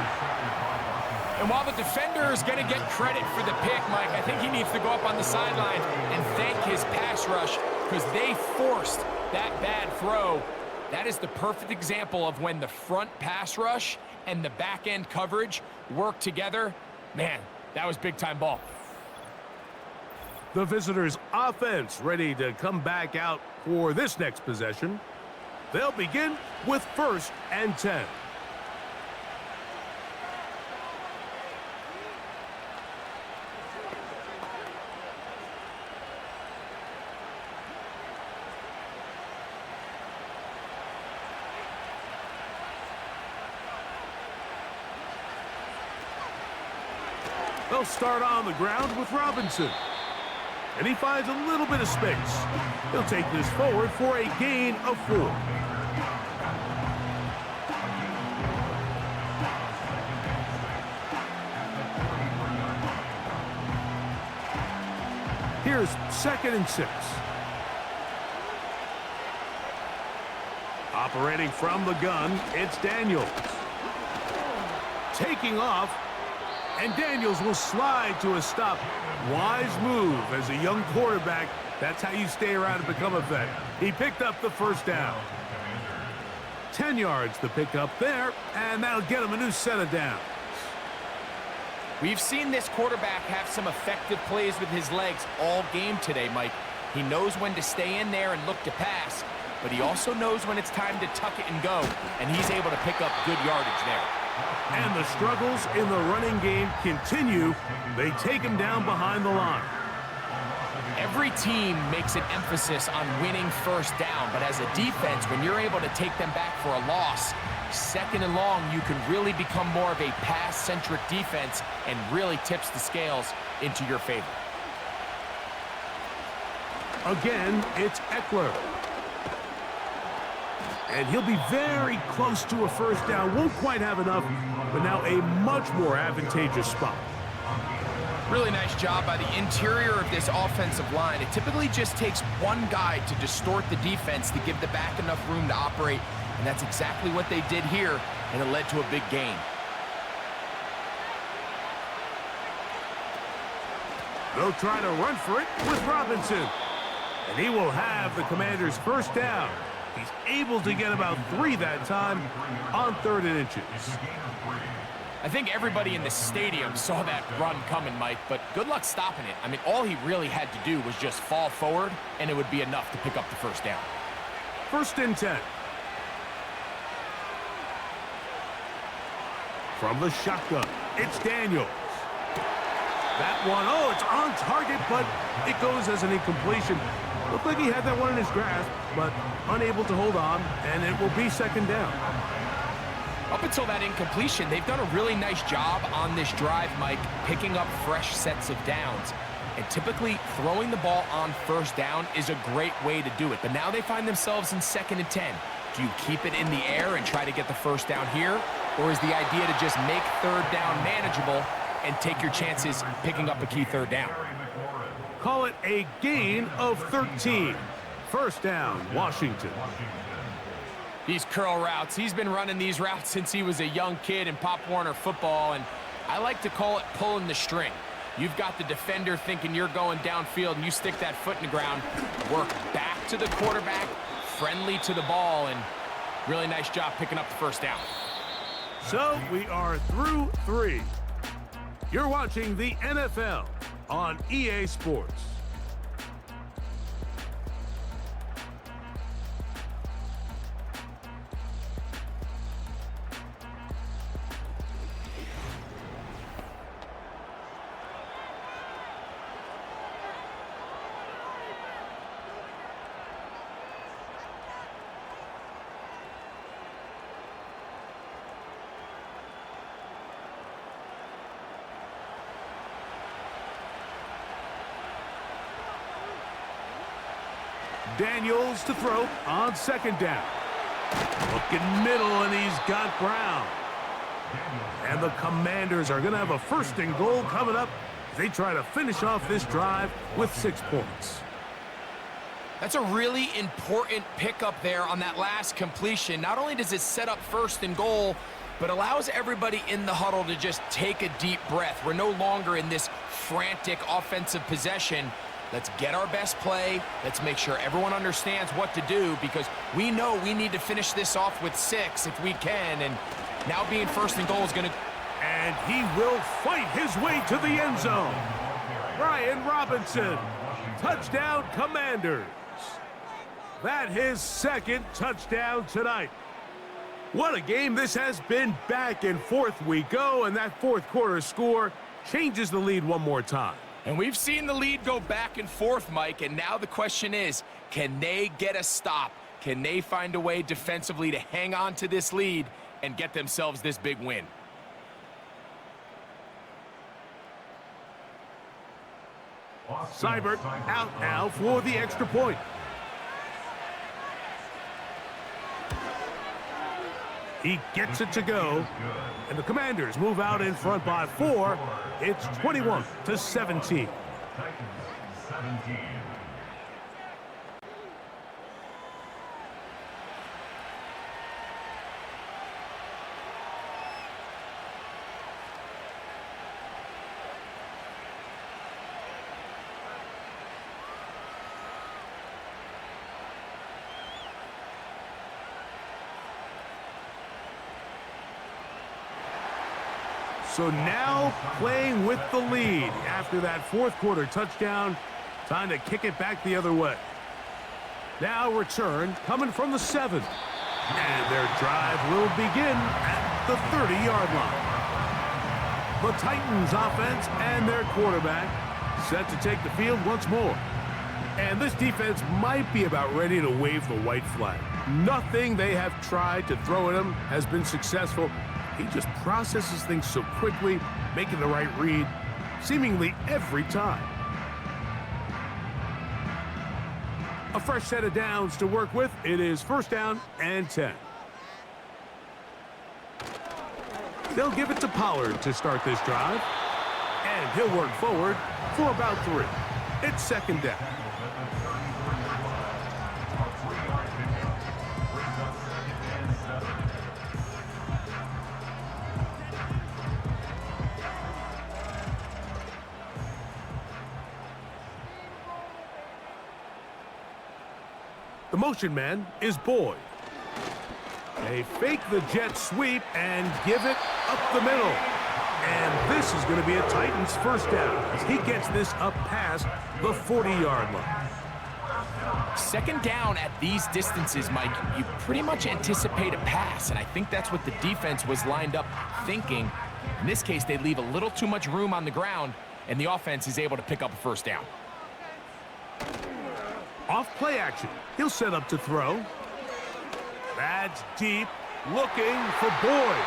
And while the defender is going to get credit for the pick, Mike, I think he needs to go up on the sideline and thank his pass rush because they forced that bad throw. That is the perfect example of when the front pass rush and the back end coverage work together. Man, that was big-time ball. The visitors' offense ready to come back out for this next possession. They'll begin with 1st and 10. They'll start on the ground with Robinson. And he finds a little bit of space. He'll take this forward for a gain of 4. Here's 2nd and 6. Operating from the gun, it's Daniels. Taking off, and Daniels will slide to a stop. Wise move as a young quarterback. That's how you stay around and become effective. He picked up the 1st down. 10 yards to pick up there, and that'll get him a new set of downs. We've seen this quarterback have some effective plays with his legs all game today, Mike. He knows when to stay in there and look to pass, but he also knows when it's time to tuck it and go, and he's able to pick up good yardage there. And the struggles in the running game continue. They take him down behind the line. Every team makes an emphasis on winning 1st down, but as a defense, when you're able to take them back for a loss, 2nd and long, you can really become more of a pass-centric defense and really tips the scales into your favor. Again, it's Eckler. And he'll be very close to a 1st down. Won't quite have enough, but now a much more advantageous spot. Really nice job by the interior of this offensive line. It typically just takes one guy to distort the defense to give the back enough room to operate, and that's exactly what they did here, and it led to a big gain. They'll try to run for it with Robinson. And he will have the Commanders' first down. He's able to get about 3 that time on 3rd and inches. I think everybody in the stadium saw that run coming, Mike, but good luck stopping it. I mean, all he really had to do was just fall forward, and it would be enough to pick up the first down. 1st and 10. From the shotgun, it's Daniels. That one, oh, it's on target, but it goes as an incompletion. Looked like he had that one in his grasp, but unable to hold on, and it will be 2nd down. Up until that incompletion, they've done a really nice job on this drive, Mike, picking up fresh sets of downs. And typically, throwing the ball on 1st down is a great way to do it. But now they find themselves in 2nd and 10. Do you keep it in the air and try to get the 1st down here? Or is the idea to just make 3rd down manageable and take your chances picking up a key 3rd down? Call it a gain of 13. 1st down, Washington. These curl routes, he's been running these routes since he was a young kid in Pop Warner football, and I like to call it pulling the string. You've got the defender thinking you're going downfield, and you stick that foot in the ground, work back to the quarterback, friendly to the ball, and really nice job picking up the 1st down. So we are through 3. You're watching the NFL on EA Sports. Daniels to throw on 2nd down. Looking middle, and he's got Brown. And the Commanders are going to have a 1st and goal coming up. They try to finish off this drive with 6 points. That's a really important pickup there on that last completion. Not only does it set up 1st and goal, but allows everybody in the huddle to just take a deep breath. We're no longer in this frantic offensive possession. Let's get our best play. Let's make sure everyone understands what to do, because we know we need to finish this off with 6 if we can. And now being 1st and goal is going to... And he will fight his way to the end zone. Brian Robinson. Touchdown, Commanders. That his 2nd touchdown tonight. What a game this has been. Back and forth we go, and that 4th quarter score changes the lead one more time. And we've seen the lead go back and forth, Mike, and now the question is, can they get a stop? Can they find a way defensively to hang on to this lead and get themselves this big win? Seibert out now for the extra point. He gets it to go, and the Commanders move out in front by 4. It's 21-17. Titans 17. So now playing with the lead after that 4th quarter touchdown. Time to kick it back the other way. Now return coming from the 7. And their drive will begin at the 30-yard line. The Titans offense and their quarterback set to take the field once more. And this defense might be about ready to wave the white flag. Nothing they have tried to throw at him has been successful. He just processes things so quickly, making the right read, seemingly every time. A fresh set of downs to work with. It is 1st down and 10. They'll give it to Pollard to start this drive. And he'll work forward for about 3. It's 2nd down. The motion man is Boyd. They fake the jet sweep and give it up the middle. And this is going to be a Titans first down as he gets this up past the 40-yard line. Second down at these distances, Mike, you pretty much anticipate a pass, and I think that's what the defense was lined up thinking. In this case, they leave a little too much room on the ground, and the offense is able to pick up a first down. Off play action. He'll set up to throw. That's deep, looking for Boyd.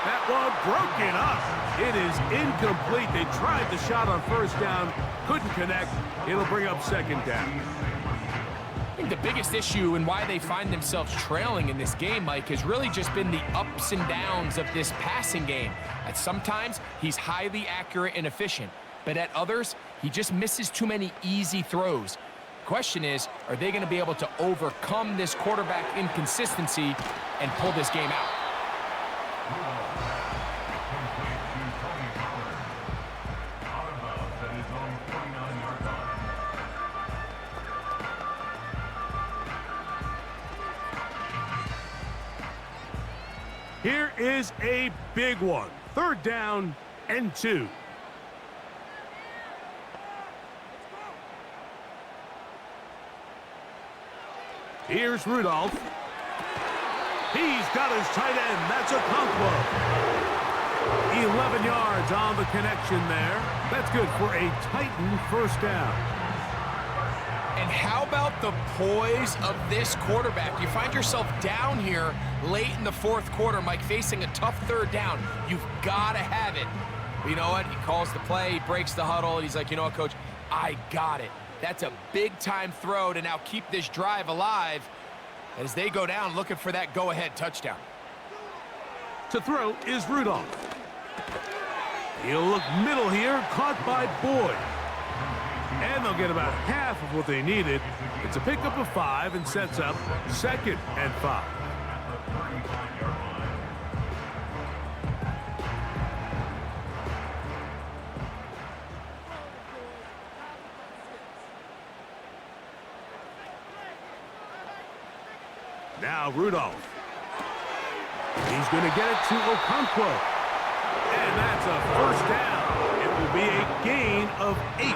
That one broken up. It is incomplete. They tried the shot on first down, couldn't connect. It'll bring up second down. I think the biggest issue and why they find themselves trailing in this game, Mike, has really just been the ups and downs of this passing game. At sometimes, he's highly accurate and efficient, but at others, he just misses too many easy throws. Question is, are they going to be able to overcome this quarterback inconsistency and pull this game out? Here is a big one. Third down and 2. Here's Rudolph. He's got his tight end. That's a Okonkwo. 11 yards on the connection there. That's good for a Titan first down. And how about the poise of this quarterback? You find yourself down here late in the fourth quarter, Mike, facing a tough third down. You've got to have it. But you know what? He calls the play, he breaks the huddle, and he's like, you know what, Coach? I got it. That's a big-time throw to now keep this drive alive as they go down looking for that go-ahead touchdown. To throw is Rudolph. He'll look middle here, caught by Boyd. And they'll get about half of what they needed. It's a pickup of 5 and sets up 2nd and 5. Now Rudolph. He's going to get it to Okonkwo. And that's a first down. It will be a gain of 8.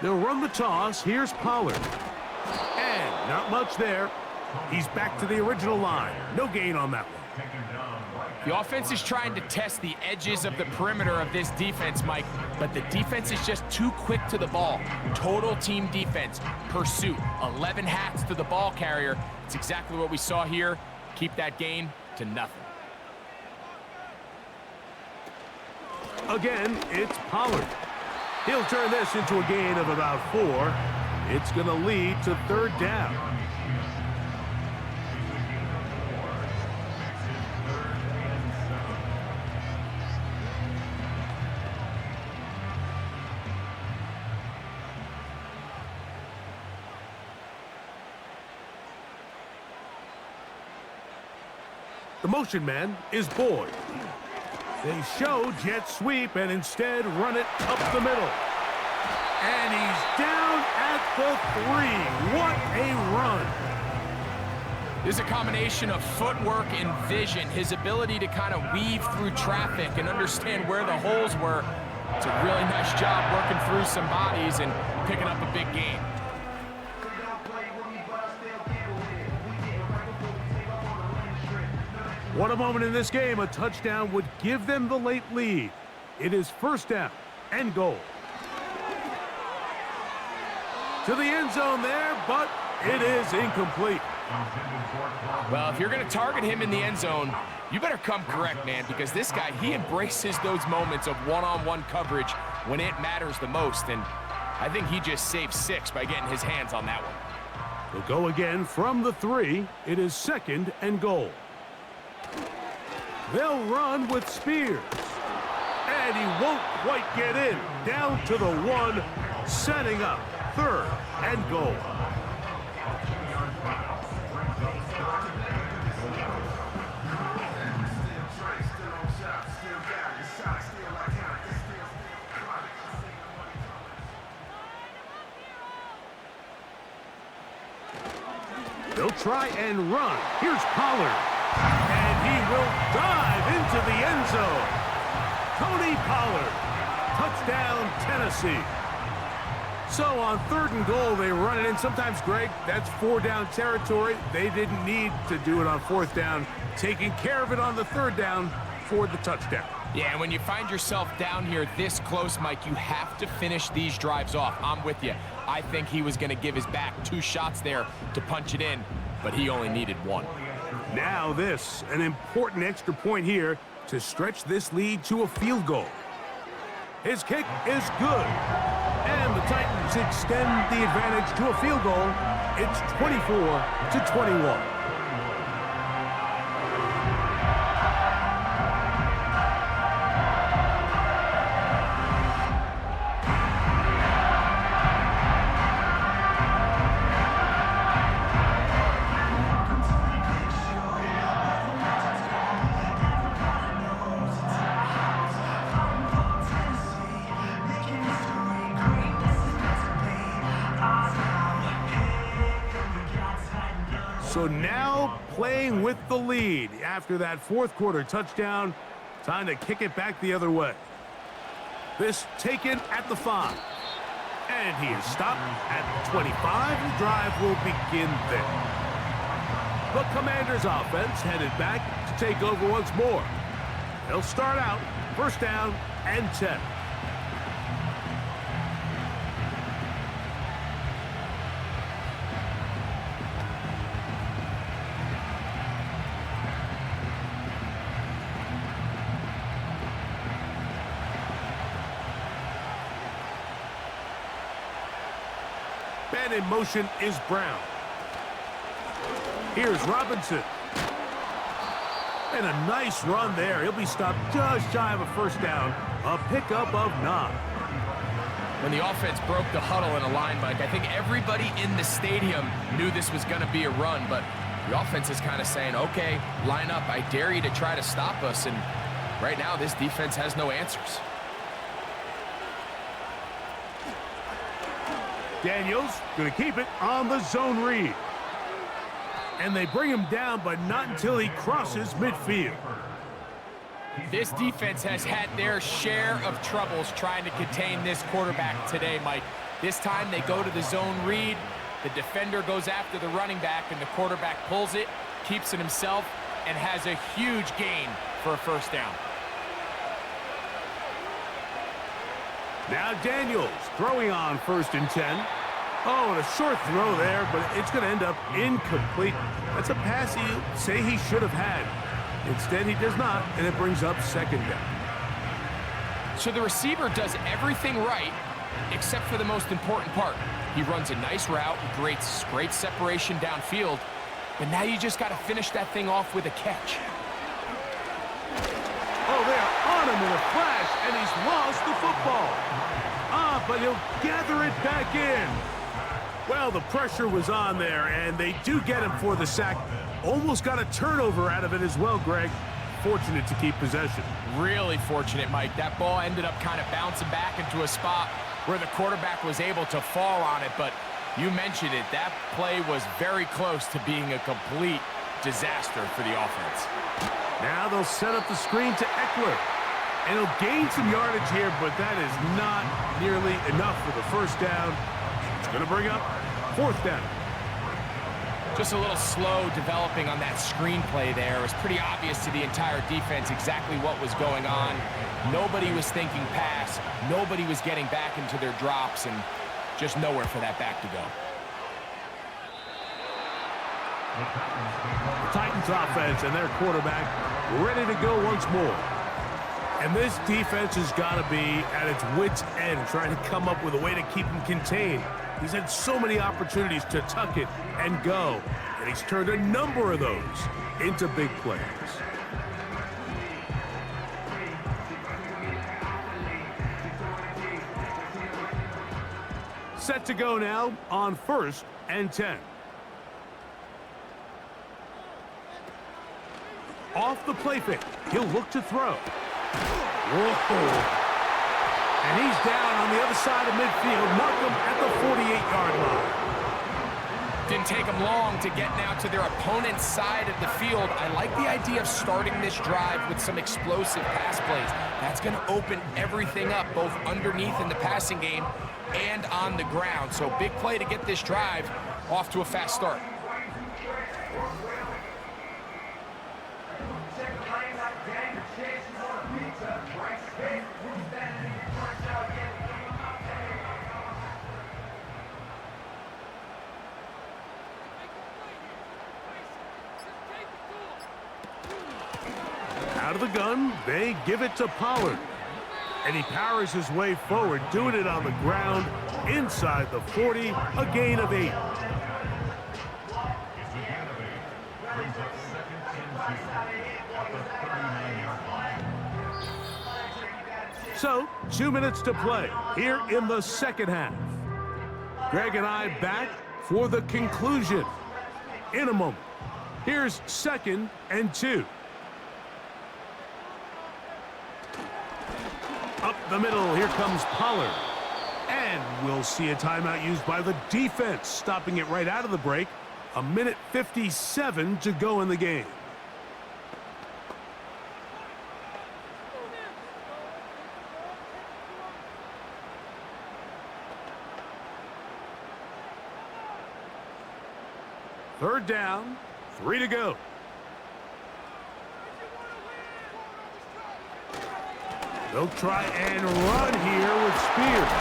They'll run the toss. Here's Pollard. And not much there. He's back to the original line. No gain on that one. The offense is trying to test the edges of the perimeter of this defense, Mike, but the defense is just too quick to the ball. Total team defense, pursuit, 11 hats to the ball carrier. It's exactly what we saw here. Keep that gain to nothing. Again, it's Pollard. He'll turn this into a gain of about 4. It's going to lead to third down. The motion man is Boyd. They show jet sweep and instead run it up the middle. And he's down at the 3. What a run. This is a combination of footwork and vision, his ability to kind of weave through traffic and understand where the holes were. It's a really nice job working through some bodies and picking up a big gain. What a moment in this game. A touchdown would give them the late lead. It is first down and goal. To the end zone there, but it is incomplete. Well, if you're going to target him in the end zone, you better come correct, man, because this guy, he embraces those moments of one-on-one coverage when it matters the most, and I think he just saved 6 by getting his hands on that one. We'll go again from the 3. It is second and goal. They'll run with Spears. And he won't quite get in. Down to the 1, setting up third and goal. They'll try and run. Here's Pollard. And he will dive into the end zone. Tony Pollard. Touchdown, Tennessee. So on 3rd and goal, they run it in. Sometimes, Greg, that's 4-down territory. They didn't need to do it on 4th down. Taking care of it on the 3rd down for the touchdown. Yeah, and when you find yourself down here this close, Mike, you have to finish these drives off. I'm with you. I think he was going to give his back 2 shots there to punch it in, but he only needed 1. Now this, an important extra point here to stretch this lead to a field goal. His kick is good. And the Titans extend the advantage to a field goal. It's 24-21. So now playing with the lead after that 4th quarter touchdown. Time to kick it back the other way. This taken at the 5. And he is stopped at the 25. The drive will begin there. The Commanders offense headed back to take over once more. They'll start out 1st down and 10. And in motion is Brown. Here's Robinson. And a nice run there. He'll be stopped just shy of a 1st down. A pickup of 9. When the offense broke the huddle in a line, Mike, I think everybody in the stadium knew this was going to be a run, but the offense is kind of saying, okay, line up. I dare you to try to stop us. And right now, this defense has no answers. Daniels going to keep it on the zone read. And they bring him down, but not until he crosses midfield. This defense has had their share of troubles trying to contain this quarterback today, Mike. This time they go to the zone read. The defender goes after the running back, and the quarterback pulls it, keeps it himself, and has a huge gain for a 1st down. Now Daniels throwing on 1st and 10. Oh, and a short throw there, but it's going to end up incomplete. That's a pass you say he should have had. Instead, he does not, and it brings up 2nd down. So the receiver does everything right, except for the most important part. He runs a nice route, great separation downfield, but now you just got to finish that thing off with a catch. Oh, they are on him in a flash, and he's lost the football. But he'll gather it back in. Well, the pressure was on there, and they do get him for the sack. Almost got a turnover out of it as well, Greg. Fortunate to keep possession. Really fortunate, Mike. That ball ended up kind of bouncing back into a spot where the quarterback was able to fall on it, but you mentioned it. That play was very close to being a complete disaster for the offense. Now they'll set up the screen to Eckler. And he'll gain some yardage here, but that is not nearly enough for the 1st down. It's going to bring up 4th down. Just a little slow developing on that screenplay there. It was pretty obvious to the entire defense exactly what was going on. Nobody was thinking pass. Nobody was getting back into their drops, and just nowhere for that back to go. The Titans offense and their quarterback ready to go once more. And this defense has got to be at its wits' end, trying to come up with a way to keep him contained. He's had so many opportunities to tuck it and go, and he's turned a number of those into big plays. Set to go now on 1st and 10. Off the play fake, he'll look to throw. Whoa. And he's down on the other side of midfield. Mark him at the 48-yard line. Didn't take them long to get now to their opponent's side of the field. I like the idea of starting this drive with some explosive pass plays. That's going to open everything up, both underneath in the passing game and on the ground. So big play to get this drive off to a fast start. Out of the gun, they give it to Pollard. And he powers his way forward, doing it on the ground, inside the 40, a gain of 8. So, 2 minutes to play here in the second half. Greg and I back for the conclusion in a moment. Here's 2nd and 2. Up the middle, here comes Pollard. And we'll see a timeout used by the defense, stopping it right out of the break. 1:57 to go in the game. Third down, 3 to go. They'll try and run here with Spears.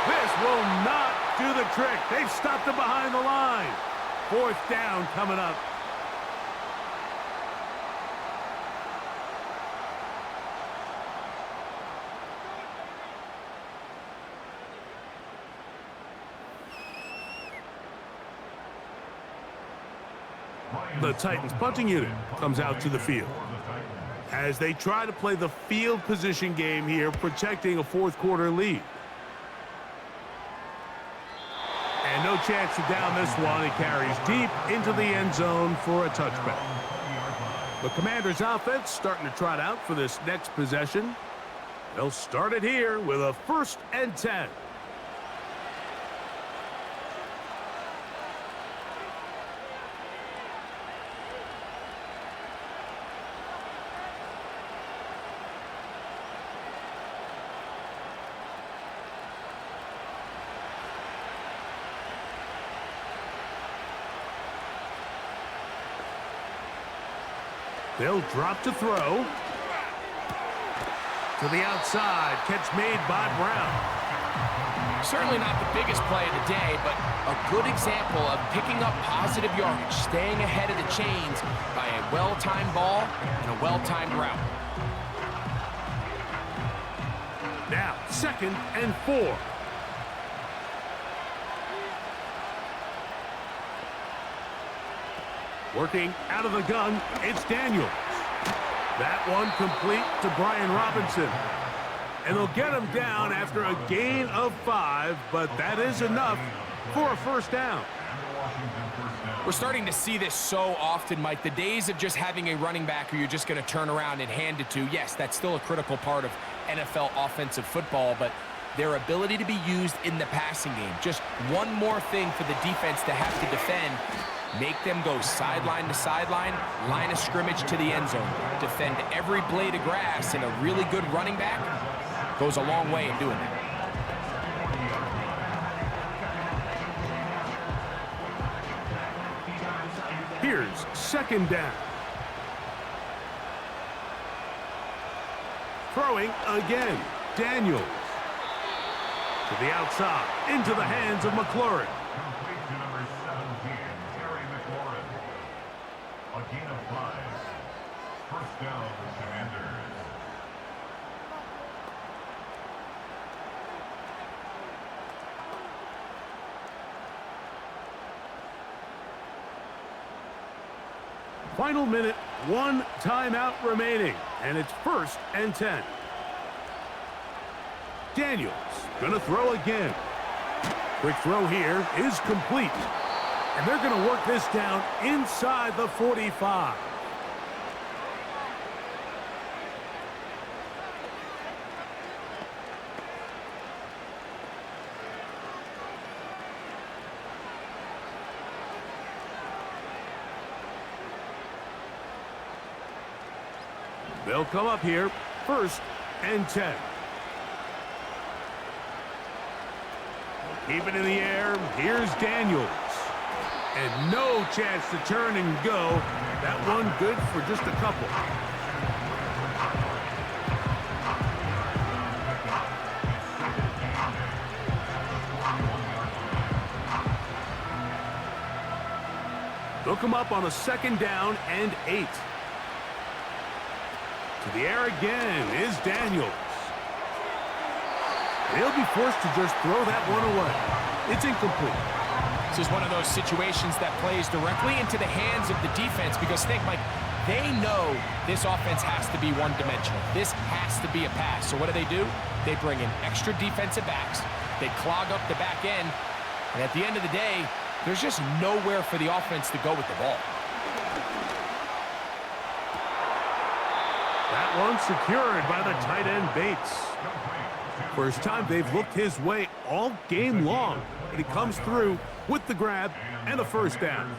This will not do the trick. They've stopped him behind the line. 4th down coming up. The Titans punting unit comes out to the field as they try to play the field position game here, protecting a 4th quarter lead. And no chance to down this one. It carries deep into the end zone for a touchback. The Commanders' offense starting to trot out for this next possession. They'll start it here with a 1st and 10. They'll drop to throw. To the outside. Catch made by Brown. Certainly not the biggest play of the day, but a good example of picking up positive yardage, staying ahead of the chains by a well-timed ball and a well-timed route. Now, 2nd and 4. Working out of the gun, it's Daniels. That one complete to Brian Robinson. And they'll get him down after a gain of 5, but that is enough for a 1st down. We're starting to see this so often, Mike. The days of just having a running back who you're just going to turn around and hand it to, yes, that's still a critical part of NFL offensive football, but their ability to be used in the passing game, just one more thing for the defense to have to defend. Make them go sideline to sideline, line of scrimmage to the end zone. Defend every blade of grass, and a really good running back goes a long way in doing that. Here's 2nd down. Throwing again, Daniels. To the outside, into the hands of McLaurin. A gain of 5. 1st down, Commanders. Final minute, 1 timeout remaining, and it's 1st and 10. Daniels gonna throw again. Quick throw here is complete. And they're going to work this down inside the 45. They'll come up here, 1st and 10. Keep it in the air. Here's Daniels. And no chance to turn and go. That one good for just a couple. They'll come up on a 2nd down and 8. To the air again is Daniels. They'll be forced to just throw that one away. It's incomplete. This is one of those situations that plays directly into the hands of the defense because think, Mike, they know this offense has to be one-dimensional. This has to be a pass. So what do? They bring in extra defensive backs. They clog up the back end. And at the end of the day, there's just nowhere for the offense to go with the ball. That one secured by the tight end Bates. First time they've looked his way all game long. But he comes through with the grab and a 1st down.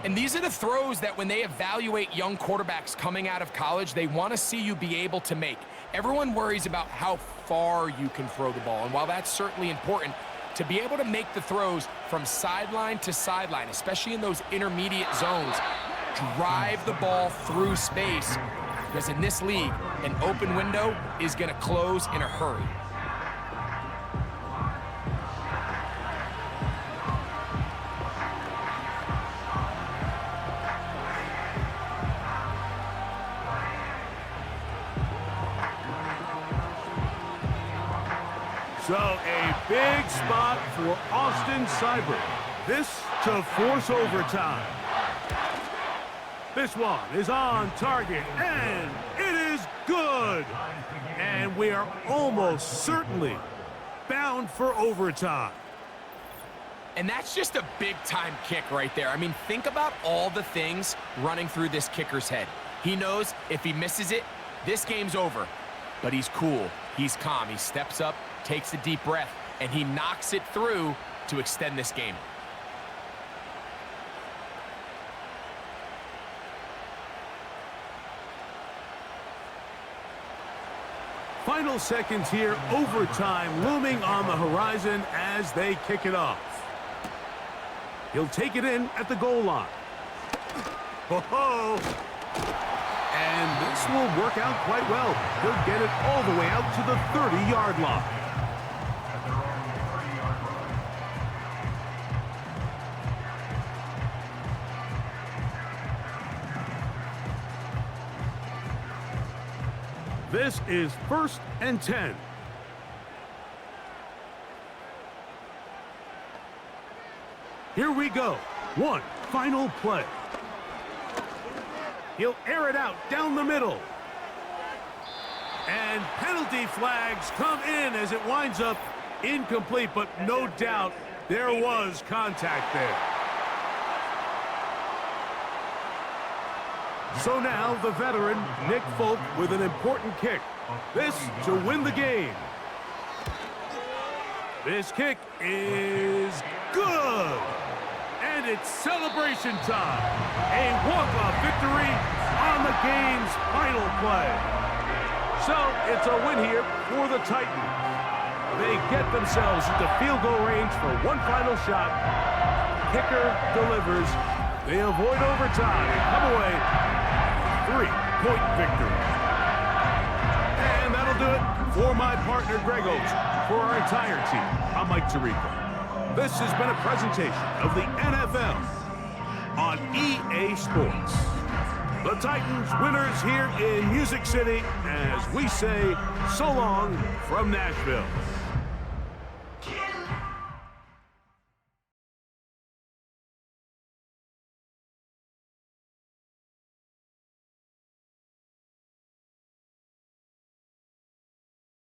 And these are the throws that when they evaluate young quarterbacks coming out of college, they want to see you be able to make. Everyone worries about how far you can throw the ball. And while that's certainly important, to be able to make the throws from sideline to sideline, especially in those intermediate zones, drive the ball through space. Because in this league, an open window is going to close in a hurry. So a big spot for Austin Seibert. This to force overtime. This one is on target, and it is good. And we are almost certainly bound for overtime. And that's just a big-time kick right there. I mean, think about all the things running through this kicker's head. He knows if he misses it, this game's over. But he's cool. He's calm. He steps up, takes a deep breath, and he knocks it through to extend this game. Final seconds here, overtime looming on the horizon as they kick it off. He'll take it in at the goal line. Ho-ho! And this will work out quite well. He'll get it all the way out to the 30-yard line. This is 1st and 10. Here we go. One final play. He'll air it out down the middle. And penalty flags come in as it winds up incomplete, but no doubt there was contact there. So now the veteran, Nick Folk, with an important kick. This to win the game. This kick is good. And it's celebration time. A walk-off victory on the game's final play. So it's a win here for the Titans. They get themselves into field goal range for one final shot. Kicker delivers. They avoid overtime and come away 3-point victory. And that'll do it for my partner Greg Oates. For our entire team, I'm Mike Tirico. This has been a presentation of the NFL on EA Sports. The Titans winners here in Music City as we say so long from Nashville.